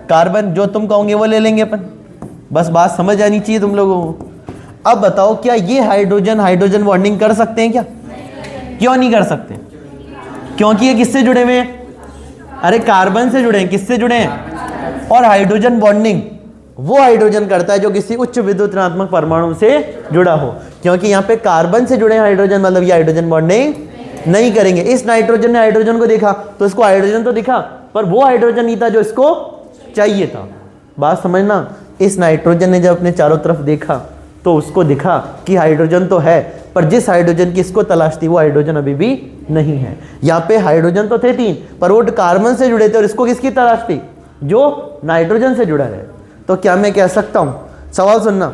कार्बन, जो तुम कहोगे वो ले लेंगे अपन। बस बात समझ आनी चाहिए तुम लोगों को। अब बताओ क्या ये हाइड्रोजन बॉन्डिंग कर सकते हैं क्या, क्यों नहीं कर सकते, क्योंकि ये किससे जुड़े हुए हैं, अरे कार्बन से जुड़े हैं, किससे जुड़े हैं, और हाइड्रोजन बॉन्डिंग वो हाइड्रोजन करता है जो किसी उच्च विद्युत ऋणात्मक परमाणु से जुड़ा हो। क्योंकि यहाँ पे कार्बन से जुड़े हाइड्रोजन, मतलब ये हाइड्रोजन बॉन्डिंग नहीं करेंगे। इस नाइट्रोजन ने हाइड्रोजन को देखा तो इसको हाइड्रोजन तो दिखा, पर वो हाइड्रोजन नहीं था जो इसको चाहिए था। बात समझना, इस नाइट्रोजन ने जब अपने चारों तरफ देखा तो उसको दिखा कि हाइड्रोजन तो है, पर जिस हाइड्रोजन की इसको तलाश थी वो हाइड्रोजन अभी भी नहीं है। यहाँ पे हाइड्रोजन तो थे 3, पर वो कार्बन से जुड़े थे, और इसको किसकी तलाश थी, जो नाइट्रोजन से जुड़ा है। तो क्या मैं कह सकता हूं, सवाल सुनना,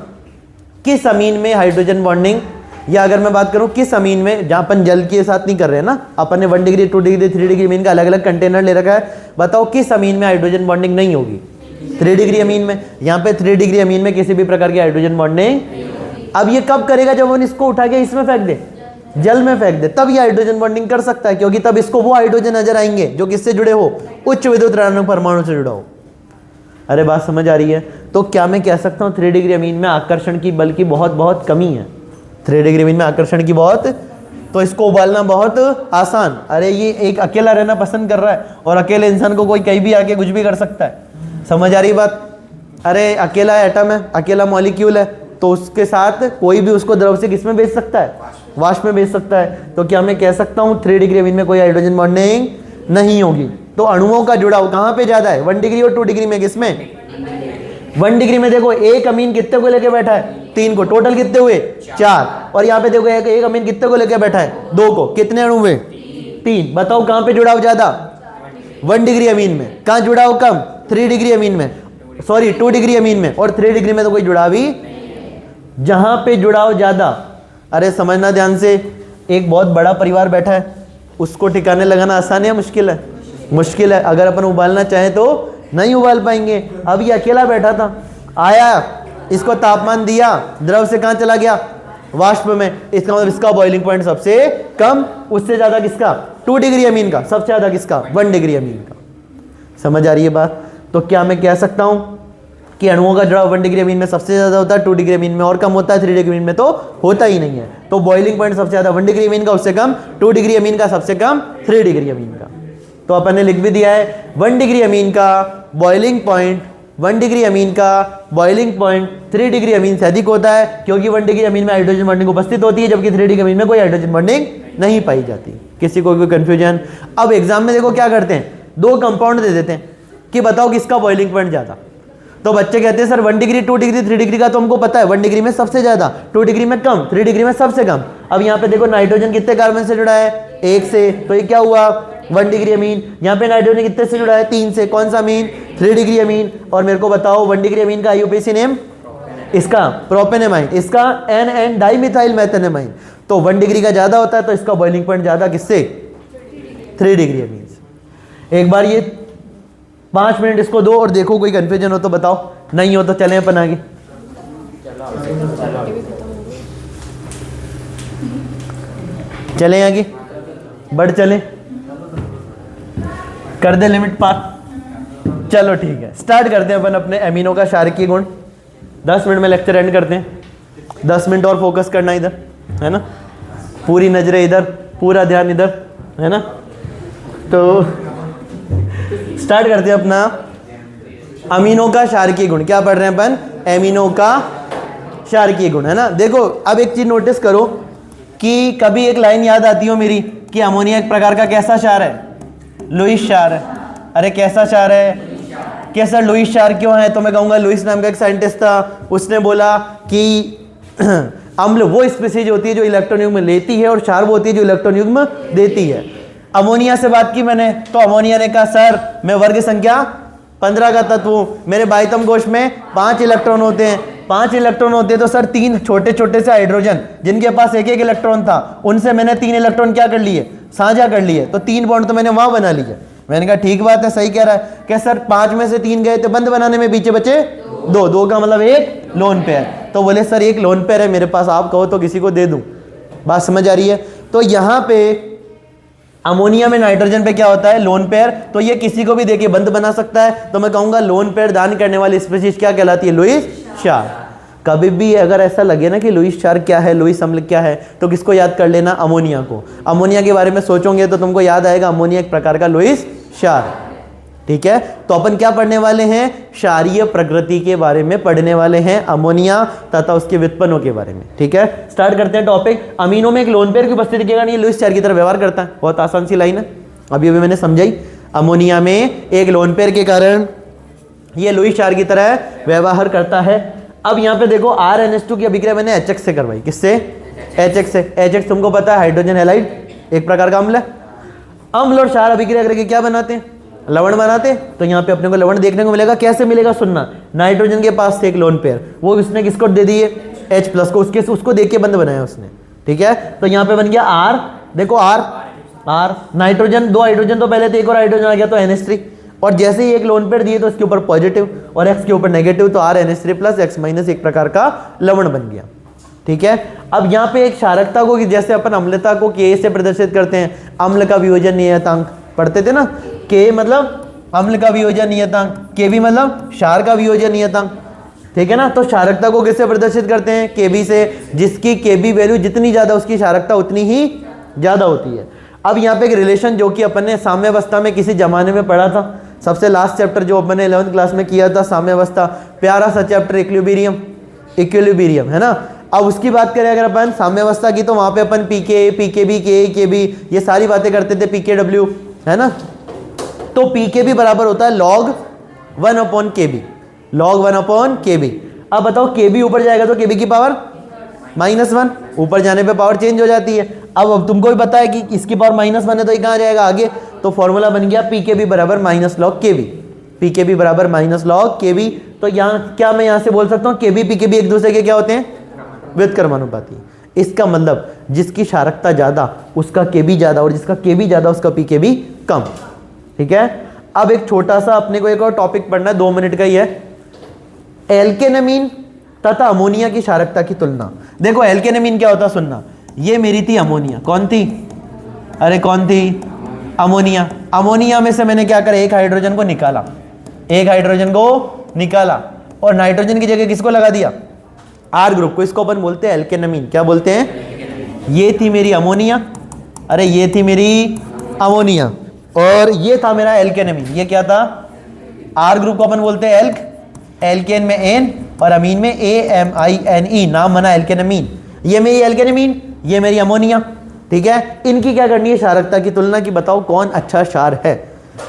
किस अमीन में हाइड्रोजन बॉन्डिंग, या अगर मैं बात करूं किस अमीन में, जहां अपन जल के साथ नहीं कर रहे हैं ना, अपन ने 1 डिग्री 2 डिग्री 3 डिग्री अमीन का अलग अलग कंटेनर ले रखा है, बताओ किस अमीन में हाइड्रोजन बॉन्डिंग नहीं होगी, 3 डिग्री अमीन में। यहाँ पे 3 डिग्री अमीन में किसी भी प्रकार की हाइड्रोजन बॉन्डिंग। अब ये कब करेगा, जब हम इसको उठा के इसमें फेंक दे, जल में फेंक दे, तब ये हाइड्रोजन बॉन्डिंग कर सकता है, क्योंकि तब इसको वो हाइड्रोजन नजर आएंगे जो किससे जुड़े हो, उच्च विद्युत ऋणात्मक परमाणु से जुड़ा हो। अरे बात समझ आ रही है। तो क्या मैं कह सकता हूँ 3 डिग्री अमीन में आकर्षण की बल की बहुत बहुत कमी है, 3 डिग्री अमीन में आकर्षण की बहुत, तो इसको उबालना बहुत आसान। अरे ये एक अकेला रहना पसंद कर रहा है, और अकेले इंसान को कोई कहीं भी आके कुछ भी कर सकता है। समझ आ रही बात। अरे अकेला एटम है, अकेला मॉलिक्यूल है, तो उसके साथ कोई भी उसको द्रव से किस में भेज सकता है, वाष्प में भेज सकता है। तो क्या मैं कह सकता हूँ 3 डिग्री अमीन में कोई हाइड्रोजन बॉन्डिंग नहीं होगी। तो अणुओं का जुड़ाव कहाँ पे ज्यादा है, 1 डिग्री और 2 डिग्री में, किसमें, 1 डिग्री में। देखो एक अमीन कितने को लेके बैठा है, 3 को, टोटल कितने हुए 4। और यहाँ पे देखो एक अमीन कितने को लेके बैठा है, 2 को, कितने अणु हुए 3। बताओ कहाँ पे जुड़ाव ज्यादा, 1 डिग्री अमीन में। कहाँ जुड़ाव कम, 3 डिग्री अमीन में, सॉरी 2 डिग्री अमीन में। और 3 डिग्री में तो कोई जुड़ाव ही, जहां पे जुड़ाव ज्यादा। अरे समझना ध्यान से, एक बहुत बड़ा परिवार बैठा है, उसको ठिकाने लगाना आसान है, मुश्किल है, मुश्किल है। अगर अपन उबालना चाहें तो नहीं उबाल पाएंगे। अब ये अकेला बैठा था, आया, इसको तापमान दिया, द्रव से कहां चला गया, वाष्प में। इसका मतलब इसका बॉइलिंग पॉइंट सबसे कम, उससे ज्यादा किसका, 2 डिग्री अमीन का, सबसे ज्यादा किसका, 1 डिग्री अमीन का। समझ आ रही है बात। तो क्या मैं कह सकता हूं कि अणुओं का जुड़ाव 1 डिग्री अमीन में सबसे ज्यादा होता है, 2 डिग्री अमीन में और कम होता है, 3 डिग्री अमीन में तो होता ही नहीं है। तो बॉइलिंग पॉइंट सबसे ज्यादा 1 डिग्री अमीन का, उससे कम 2 डिग्री अमीन का, सबसे कम 3 डिग्री अमीन का। तो अपन ने लिख भी दिया है 1 डिग्री अमीन का बॉइलिंग पॉइंट, 1 डिग्री अमीन का बॉइलिंग पॉइंट 3 डिग्री अमीन से अधिक होता है, क्योंकि 1 डिग्री अमीन में हाइड्रोजन बॉन्डिंग उपस्थित होती है, जबकि 3 डिग्री अमीन में कोई हाइड्रोजन बॉन्डिंग नहीं पाई जाती। किसी को कोई कंफ्यूजन। अब एग्जाम में देखो क्या करते हैं, 2 कंपाउंड दे देते हैं कि बताओ किसका बॉइलिंग पॉइंट ज्यादा। तो बच्चे कहते हैं सर 1 डिग्री 2 डिग्री 3 डिग्री का तो हमको पता है, 1 डिग्री में सबसे ज्यादा, 2 डिग्री में कम, 3 डिग्री में सबसे कम। अब यहाँ पे देखो नाइट्रोजन कितने कार्बन से जुड़ा है, 1 से, तो ये क्या हुआ 1 डिग्री अमीन। यहाँ पे नाइट्रोजन कितने से जुड़ा है, 3 से, कौन सा अमीन, 3 डिग्री अमीन। और मेरे को बताओ 1 डिग्री अमीन का आईयूपीएसी नेम, इसका प्रोपेनेमाइन, इसका एन डाइमिथाइल मेथेनेमाइन। तो 1 डिग्री का ज्यादा होता है, तो इसका बॉइलिंग पॉइंट ज्यादा किससे, 3 डिग्री अमीन से। एक बार ये 5 मिनट इसको दो और देखो कोई कन्फ्यूजन हो तो बताओ, नहीं हो तो चलें अपन आगे। चलें आगे, बढ़ चलें, कर दे लिमिट पार। चलो ठीक है, स्टार्ट करते हैं अपन अपने एमिनो का क्षारकीय गुण। 10 मिनट में लेक्चर एंड करते हैं। 10 मिनट और फोकस करना इधर, है ना, पूरी नजरें इधर, पूरा ध्यान इधर, है ना। तो स्टार्ट करते हैं अपना अमीनो का क्षारकीय गुण। क्या पढ़ रहे हैं अपन? एमिनो का क्षारकीय गुण, है ना। देखो अब एक चीज नोटिस करो कि कभी एक लाइन याद आती हो मेरी कि अमोनिया एक प्रकार का कैसा क्षार है? लुईस क्षार है। अरे कैसा क्षार है? कैसा लुईस क्षार क्यों है? तो मैं कहूंगा लुईस नाम का एक साइंटिस्ट था, उसने बोला कि अम्ल वो स्पीशीज होती है जो इलेक्ट्रॉन युग्म लेती है और क्षार वो होती है जो इलेक्ट्रॉन युग्म देती है। अमोनिया से बात की मैंने, तो अमोनिया ने कहा सर मैं वर्ग संख्या 15 का तत्व हूं, मेरे बाह्यतम कोश में 5 इलेक्ट्रॉन होते हैं। 5 इलेक्ट्रॉन होते तो सर 3 छोटे छोटे से हाइड्रोजन जिनके पास एक एक इलेक्ट्रॉन था, उनसे मैंने 3 इलेक्ट्रॉन क्या कर लिए? साझा कर लिए। तो 3 बॉन्ड तो मैंने वहां बना लिए। मैंने कहा ठीक बात है, सही कह रहा है। क्या सर 5 में से 3 गए तो बंद बनाने में पीछे बचे 2 का मतलब एक लोन पेयर। तो बोले सर एक लोन पेयर है मेरे पास, आप कहो तो किसी को दे दूं। बात समझ आ रही है? तो यहां पे अमोनिया में नाइट्रोजन पे क्या होता है? Lone pair. तो ये किसी को भी देके बंद बना सकता है। तो मैं कहूंगा लोन पेयर दान करने वाली स्पीशीज क्या कहलाती है? लुईस क्षार। कभी भी अगर ऐसा लगे ना कि लुईस क्षार क्या है, लुईस अम्ल क्या है, तो किसको याद कर लेना? अमोनिया को। अमोनिया के बारे में सोचोगे तो तुमको याद आएगा अमोनिया एक प्रकार का लुईस क्षार है। ठीक है, तो अपन क्या पढ़ने वाले हैं? क्षारीय प्रकृति के बारे में पढ़ने वाले हैं, अमोनिया तथा उसके व्युत्पन्नों के बारे में। ठीक है, स्टार्ट करते हैं टॉपिक। अमीनो में एक लोन पेयर की उपस्थिति के कारण ये लुईस क्षार की तरह व्यवहार करता है। बहुत आसान सी लाइन है, अभी मैंने समझाई। अमोनिया में एक लोन पेयर के कारण ये लुईस क्षार की तरह व्यवहार करता है। अब यहाँ पे देखो RNH2 की अभिक्रिया मैंने HX से करवाई। किससे? HX से। HX तुमको पता है हाइड्रोजन हैलाइड, एक प्रकार का अम्ल है। अम्ल और क्षार अभिक्रिया करके क्या बनाते हैं? लवण बनाते हैं। तो यहाँ पे अपने को लवण देखने को मिलेगा। कैसे मिलेगा? सुनना, नाइट्रोजन के पास से एक लोन पेयर, वो उसने किसको दे दिए? H+ को, उसको देख के बंद बनाया उसने। ठीक है, तो यहाँ पे बन गया R। देखो R नाइट्रोजन, 2 हाइड्रोजन तो पहले थे, एक और हाइड्रोजन आ गया तो NH3। और जैसे ही एक लोन पेयर दिए तो इसके ऊपर पॉजिटिव और X के ऊपर नेगेटिव, तो RNH3+ X- एक प्रकार का लवण बन गया। ठीक है, अब यहाँ पे एक क्षारकता को जैसे अपन अम्लता को K से प्रदर्शित करते हैं, अम्ल का वियोजन नियतांक पढ़ते थे ना। K मतलब अम्ल का वियोजन नियतांक, Kb मतलब क्षार का वियोजन नियतांक। ठीक है ना, तो क्षारकता को किससे प्रदर्शित करते हैं? Kb से, जिसकी Kb वैल्यू जितनी ज्यादा उसकी क्षारकता उतनी ही ज्यादा होती है। अब यहाँ पे एक रिलेशन जो कि अपन ने साम्यावस्था में किसी जमाने में पढ़ा था, सबसे लास्ट चैप्टर जो अपन ने 11th क्लास में किया था, साम्यावस्था, प्यारा सा चैप्टर इक्विलिब्रियम, है ना। अब उसकी बात करें अगर अपन साम्यावस्था की, तो वहां पे अपन पीके, पीकेबी, केबी, ये सारी बातें करते थे, पीकेडब्ल्यू, है ना। तो पीकेबी बराबर होता है log 1/kb, log 1/kb। अब बताओ केबी ऊपर जाएगा तो केबी की पावर -1, ऊपर जाने पे पावर चेंज हो जाती है। अब तुमको भी पता है कि इसकी पावर -1 है तो ये कहाँ जाएगा आगे? तो फॉर्मूला बन गया पीकेबी बराबर -log kb, पीकेबी बराबर -log kb। तो यहाँ क्या मैं यहाँ से बोल सकता हूँ केबी पीकेबी एक दूसरे के क्या होते हैं? व्युत्क्रमानुपाती। इसका मतलब जिसकी क्षारकता ज्यादा उसका केबी ज्यादा, और जिसका केबी ज्यादा उसका पीकेबी कम। ठीक है, अब एक छोटा सा अपने को एक और टॉपिक पढ़ना है, 2 मिनट का ही है। एल्केनमीन तथा अमोनिया की क्षारकता की तुलना। देखो एल्केनमीन क्या होता है, सुनना। ये मेरी थी अमोनिया, कौन थी? अरे कौन थी? अमोनिया। अमोनिया में से मैंने क्या करा? एक हाइड्रोजन को निकाला, एक हाइड्रोजन को निकाला और नाइट्रोजन की जगह किसको लगा दिया? R ग्रुप को। इसको अपन बोलते हैं एल्केनमीन। क्या बोलते हैं? ये थी मेरी अमोनिया, अरे ये थी मेरी अमोनिया, और ये था मेरा एल्केनमीन। ये क्या था? R ग्रुप को अपन बोलते हैं एल्क, एल्केन में N और अमीन में AMINE, नाम बना एल्केनमीन। ये मेरी एल्केनमीन, ये मेरी अमोनिया। ठीक है, इनकी क्या करनी है? क्षारकता की तुलना की। बताओ कौन अच्छा क्षार है।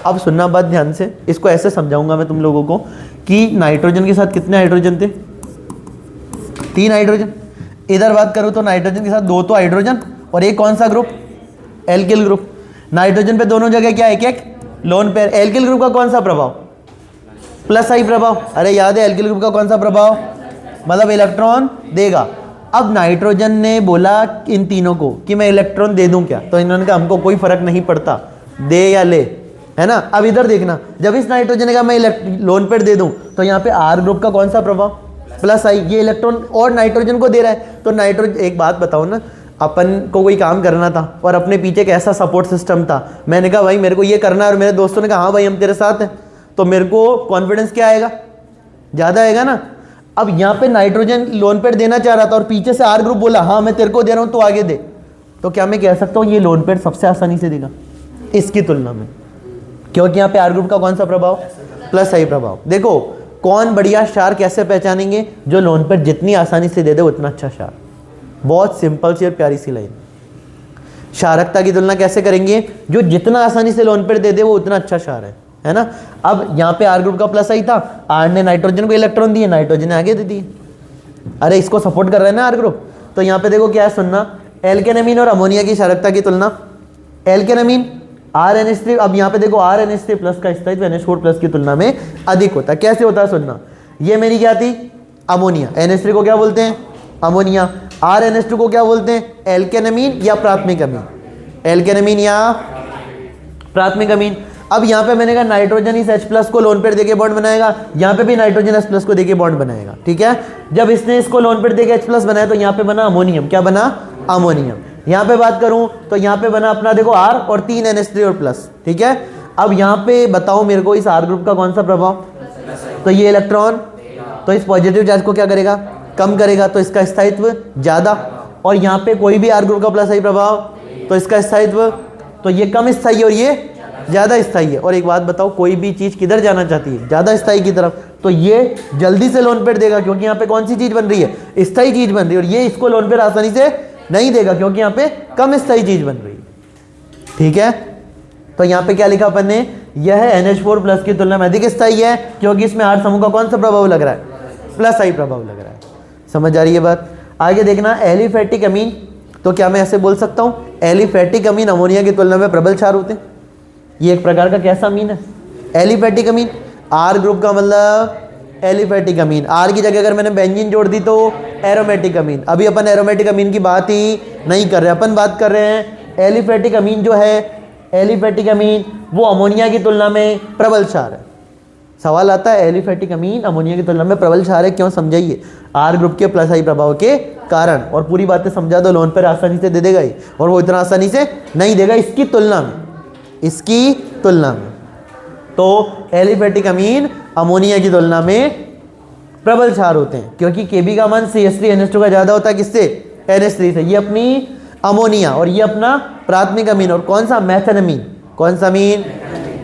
अब सुनना बात ध्यान से, इसको ऐसे समझाऊंगा मैं तुम लोगों को कि नाइट्रोजन के साथ कितने हाइड्रोजन थे? 3 हाइड्रोजन। इधर बात करूं तो नाइट्रोजन के साथ 2 तो हाइड्रोजन और एक कौन सा ग्रुप? Alkyl group. नाइट्रोजन पे दोनों जगह क्या? एक एक लोन पेयर। एल्किल ग्रुप का कौन सा प्रभाव? +I प्रभाव। अरे याद है एल्किल ग्रुप का कौन सा प्रभाव? मतलब इलेक्ट्रॉन देगा। अब नाइट्रोजन ने बोला इन तीनों को कि मैं इलेक्ट्रॉन दे दूं क्या? तो इन्होंने कहा हमको कोई फर्क नहीं पड़ता, दे या ले, है ना। अब इधर देखना, जब इस नाइट्रोजन का मैं लोन पेयर दे दूं तो यहाँ पे आर ग्रुप का कौन सा प्रभाव, प्लस आई, ये इलेक्ट्रॉन और नाइट्रोजन को दे रहा है। तो नाइट्रोजन, एक बात बताओ ना, अपन को कोई काम करना था और अपने पीछे कैसा सपोर्ट सिस्टम था, मैंने कहा भाई मेरे को ये करना है और मेरे दोस्तों ने कहा हाँ भाई हम तेरे साथ हैं, तो मेरे को कॉन्फिडेंस क्या आएगा, ज़्यादा आएगा ना। अब यहाँ पे नाइट्रोजन लोन पेयर देना चाह रहा था और पीछे से आर ग्रुप बोला हाँ मैं तेरे को दे रहा हूँ तो आगे दे, तो क्या मैं कह सकता हूँ ये लोन पेयर सबसे आसानी से देगा इसकी तुलना में, क्योंकि यहाँ पे आर ग्रुप का कौन सा प्रभाव, प्लस आई प्रभाव। देखो कौन बढ़िया क्षार कैसे पहचानेंगे, जो लोन पेयर जितनी आसानी से दे दे उतना अच्छा क्षार। बहुत सिंपल सी और प्यारी सी लाइन। क्षारकता की तुलना कैसे करेंगे, जो जितना आसानी से लोन पेयर दे दे वो उतना अच्छा क्षार है ना। अब यहाँ पे आर ग्रुप का प्लस आई था, आर ने नाइट्रोजन को इलेक्ट्रॉन दिए, नाइट्रोजन ने आगे दे दिए, अरे इसको सपोर्ट कर रहे हैं ना आर ग्रुप। तो यहाँ पे देखो क्या है सुनना, एल्केन और अमोनिया की क्षारकता की तुलना, एल्केन RNH3, अब यहाँ पे देखो RNH3 प्लस का स्थायित्व NH4 प्लस की तुलना में अधिक होता है। कैसे होता है सुनना, ये मेरी क्या थी अमोनिया, NH3 को क्या बोलते हैं अमोनिया, RNH2 को क्या बोलते हैं एल्केन या प्राथमिक अमीन, एल्केन या प्राथमिक अमीन। अब यहाँ पे मैंने कहा नाइट्रोजन इस H प्लस को लोन पेयर देके बॉन्ड बनाएगा, यहाँ पे भी नाइट्रोजन H प्लस को देके बॉन्ड बनाएगा, ठीक है। जब इसने इसको लोन पेयर देके H प्लस बनाया तो यहाँ पे बना अमोनियम, क्या बना अमोनियम। यहाँ पे बात करूं तो यहाँ पे बना अपना देखो R और 3 NH3 और प्लस, ठीक है। अब यहाँ पे बताओ मेरे को इस R ग्रुप का कौन सा प्रभाव, तो ये इलेक्ट्रॉन तो इस पॉजिटिव चार्ज को क्या करेगा, कम करेगा, तो इसका स्थायित्व ज्यादा। और यहाँ पे कोई भी R ग्रुप का प्लस आई प्रभाव तो इसका स्थायित्व, तो ये कम स्थायी है और ये ज्यादा स्थायी है। और एक बात बताओ, कोई भी चीज किधर जाना चाहती है, ज्यादा स्थायी की तरफ, तो ये जल्दी से लोन पेयर देगा, क्योंकि यहाँ पे कौन सी चीज बन रही है, स्थायी चीज बन रही है, और ये इसको लोन पेयर आसानी से नहीं देगा क्योंकि यहाँ पे कम स्थायी चीज बन रही है, ठीक है। तो यहाँ पे क्या लिखा अपन ने, यह NH4 प्लस की तुलना में अधिक स्थायी है क्योंकि इसमें R समूह का कौन सा प्रभाव लग रहा है, प्लस आई प्रभाव लग रहा है। समझ आ रही है बात। आगे देखना एलिफेटिक अमीन, तो क्या मैं ऐसे बोल सकता हूँ एलिफेटिक अमीन अमोनिया की तुलना में प्रबल क्षार होते हैं। ये एक प्रकार का कैसा अमीन है एलिफेटिक अमीन, R ग्रुप का मतलब एलिफेटिक अमीन, R की जगह अगर मैंने बेंजीन जोड़ दी तो एरोमेटिक अमीन। अभी अपन एरोमेटिक अमीन की बात ही नहीं कर रहे, अपन बात कर रहे हैं एलिफेटिक अमीन जो है, एलिफेटिक अमीन वो अमोनिया की तुलना में प्रबल क्षार है। सवाल आता है एलिफेटिक अमीन अमोनिया की तुलना में प्रबल क्षार है, क्यों, समझाइए। R ग्रुप के प्लस आई प्रभाव के कारण, और पूरी बातें समझा दो, लोन पर आसानी से दे देगा ही, और वो इतना आसानी से नहीं देगा इसकी तुलना में, इसकी तुलना में। तो एलिफेटिक अमीन अमोनिया की तुलना में प्रबल क्षार होते हैं क्योंकि Kb का मान CH3NH2 का ज्यादा होता है, किससे, NH3 से। ये अपनी अमोनिया और ये अपना प्राथमिक अमीन, और कौन सा मैथन अमीन, कौन सा अमीन,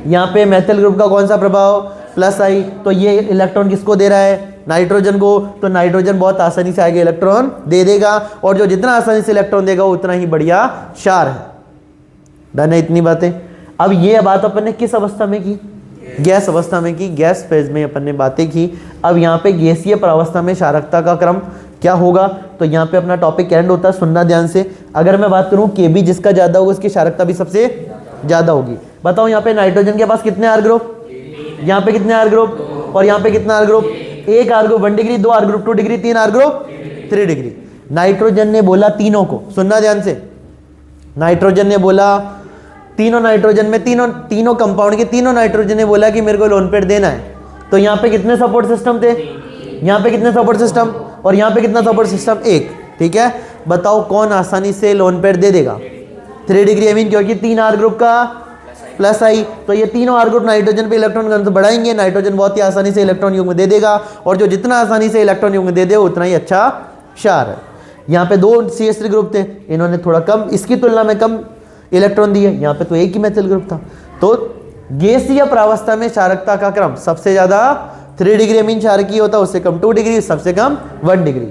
यहाँ पे मैथिल ग्रुप का कौन सा प्रभाव, प्लस आई। तो ये इलेक्ट्रॉन किसको दे रहा है, नाइट्रोजन को, तो नाइट्रोजन बहुत आसानी से आगे इलेक्ट्रॉन दे देगा, और जो जितना आसानी से इलेक्ट्रॉन देगा उतना ही बढ़िया क्षार है। डन है इतनी बातें। अब ये बात अपन ने किस अवस्था में की, गैस अवस्था में की, गैस फेज में अपन ने बातें की। अब यहाँ पे गैसीय प्रावस्था में क्षारकता का क्रम क्या होगा, तो यहाँ पे अपना टॉपिक एंड होता है, सुनना ध्यान से। अगर मैं बात करूँ Kb जिसका ज्यादा होगा उसकी क्षारकता भी सबसे ज्यादा होगी। बताओ यहाँ पे नाइट्रोजन के पास कितने आर ग्रुप, यहाँ पे कितने आर ग्रुप, और यहाँ पे कितना आर ग्रुप, एक R group 1 degree, 2 R group 2 degree, 3 R group 3 degree. Nitrogen ने बोला तीनों को, सुनना ध्यान से, नाइट्रोजन ने बोला तीनों, नाइट्रोजन में तीनों कंपाउंड के तीनों नाइट्रोजन ने बोला कि मेरे को लोन पेयर देना है। तो यहाँ पे कितने सपोर्ट सिस्टम थे, यहाँ पे कितने सपोर्ट सिस्टम, और यहाँ पे कितना सपोर्ट सिस्टम, एक, ठीक है। बताओ कौन आसानी से लोन पेयर दे देगा, 3 डिग्री अमीन, क्योंकि 3 आर ग्रुप का प्लस आई, तो ये तीनों आर ग्रुप नाइट्रोजन पे इलेक्ट्रॉन घनत्व बढ़ाएंगे, नाइट्रोजन बहुत ही आसानी से इलेक्ट्रॉन युग्म दे देगा, और जो जितना आसानी से इलेक्ट्रॉन युग्म दे दे उतना ही अच्छा क्षार है। यहाँ पे 2 CH3 ग्रुप थे, इन्होंने थोड़ा कम, इसकी तुलना में कम इलेक्ट्रॉन दिए, यहाँ पे तो एक ही मैथिल ग्रुप था। तो गैसीय प्रावस्था में क्षारकता का क्रम सबसे ज्यादा 3 डिग्री अमीन क्षारकीय होता है, उससे कम 2 डिग्री, सबसे कम 1 डिग्री,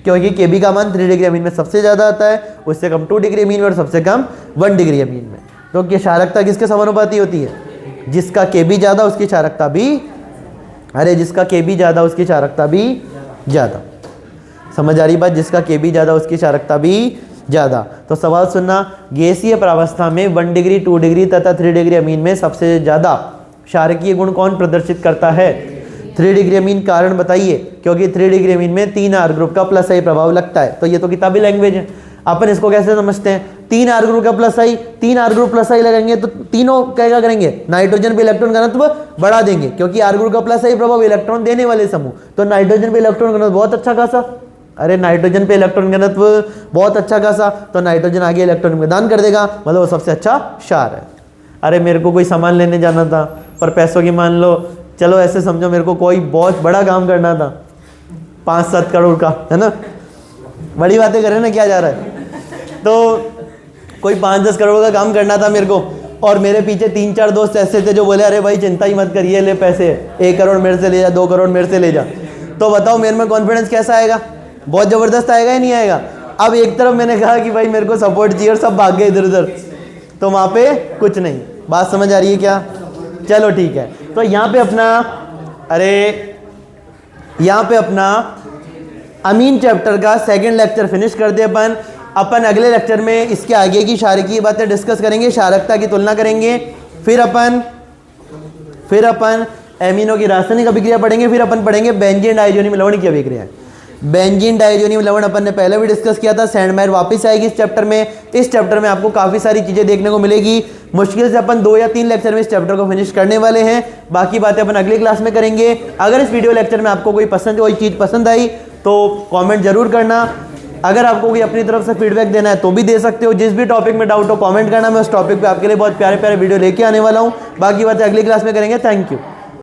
क्योंकि Kb का मान 3 डिग्री अमीन में सबसे ज्यादा आता है, उससे कम 2 डिग्री अमीन में, और सबसे कम 1 डिग्री अमीन में। तो क्षारकता किसके समानुपाती होती है, जिसका Kb ज्यादा उसकी क्षारकता भी, अरे जिसका Kb ज्यादा उसकी क्षारकता भी ज्यादा। समझ आ रही बात, जिसका Kb ज्यादा उसकी क्षारकता भी ज्यादा। तो सवाल सुनना, गैसीय प्रावस्था में 1 डिग्री, 2 डिग्री तथा 3 डिग्री अमीन में सबसे ज्यादा क्षारकीय गुण कौन प्रदर्शित करता है, 3 डिग्री अमीन। कारण बताइए, क्योंकि 3 डिग्री अमीन में 3 आर ग्रुप का प्लस आई प्रभाव लगता है। तो ये तो किताबी लैंग्वेज है, अपन इसको कैसे समझते हैं, 3 R ग्रुप का प्लस आई, 3 R ग्रुप प्लस आई लगाएंगे तो तीनों क्या करेंगे, नाइट्रोजन पे इलेक्ट्रॉन घनत्व बढ़ा देंगे, क्योंकि R ग्रुप का प्लस आई प्रभाव इलेक्ट्रॉन देने वाले समूह, तो नाइट्रोजन पे इलेक्ट्रॉन घनत्व बहुत अच्छा खासा, अरे नाइट्रोजन पे इलेक्ट्रॉन घनत्व बहुत अच्छा खासा, तो नाइट्रोजन आगे इलेक्ट्रॉन प्रदान कर देगा, मतलब वो सबसे अच्छा क्षार है। अरे मेरे को कोई सामान लेने जाना था पर पैसों की, मान लो चलो ऐसे समझो मेरे को कोई बहुत बड़ा काम करना था 5-7 करोड़ का, है ना, बड़ी बातें करें ना, क्या जा रहा है, तो कोई 5-10 करोड़ का काम करना था मेरे को, और मेरे पीछे 3-4 दोस्त ऐसे थे जो बोले अरे भाई चिंता ही मत करिए, ले पैसे 1 करोड़ मेरे से ले जा, 2 करोड़ मेरे से ले जा, तो बताओ मेरे में कॉन्फिडेंस कैसा आएगा, बहुत ज़बरदस्त आएगा या नहीं आएगा। अब एक तरफ मैंने कहा कि भाई मेरे को सपोर्ट चाहिए और सब भाग गए इधर उधर, तो वहाँ पे कुछ नहीं, बात समझ आ रही है क्या, चलो ठीक है। तो यहाँ पे अपना, अरे यहाँ पे अपना अमीन चैप्टर का सेकंड लेक्चर फिनिश कर दे अपन अगले लेक्चर में इसके आगे की क्षारकीय बातें डिस्कस करेंगे, क्षारकता की तुलना करेंगे, फिर अपन एमिनो की रासायनिक अभिक्रिया पढ़ेंगे, फिर अपन पढ़ेंगे बेंजीन डाइज़ोनियम लवण की अभिक्रिया। बेंजीन डाइज़ोनियम लवण अपन ने पहले भी डिस्कस किया था, सैंडमायर वापस आएगी इस चैप्टर में। इस चैप्टर में आपको काफ़ी सारी चीज़ें देखने को मिलेगी, मुश्किल से अपन 2 या 3 लेक्चर में इस चैप्टर को फिनिश करने वाले हैं, बाकी बातें अपन अगली क्लास में करेंगे। अगर इस वीडियो लेक्चर में आपको कोई चीज़ पसंद आई तो कमेंट जरूर करना, अगर आपको कोई अपनी तरफ से फीडबैक देना है तो भी दे सकते हो, जिस भी टॉपिक में डाउट हो कमेंट करना, मैं उस टॉपिक पे आपके लिए बहुत प्यारे प्यारे वीडियो लेके आने वाला हूँ। बाकी बातें अगली क्लास में करेंगे। Thank you.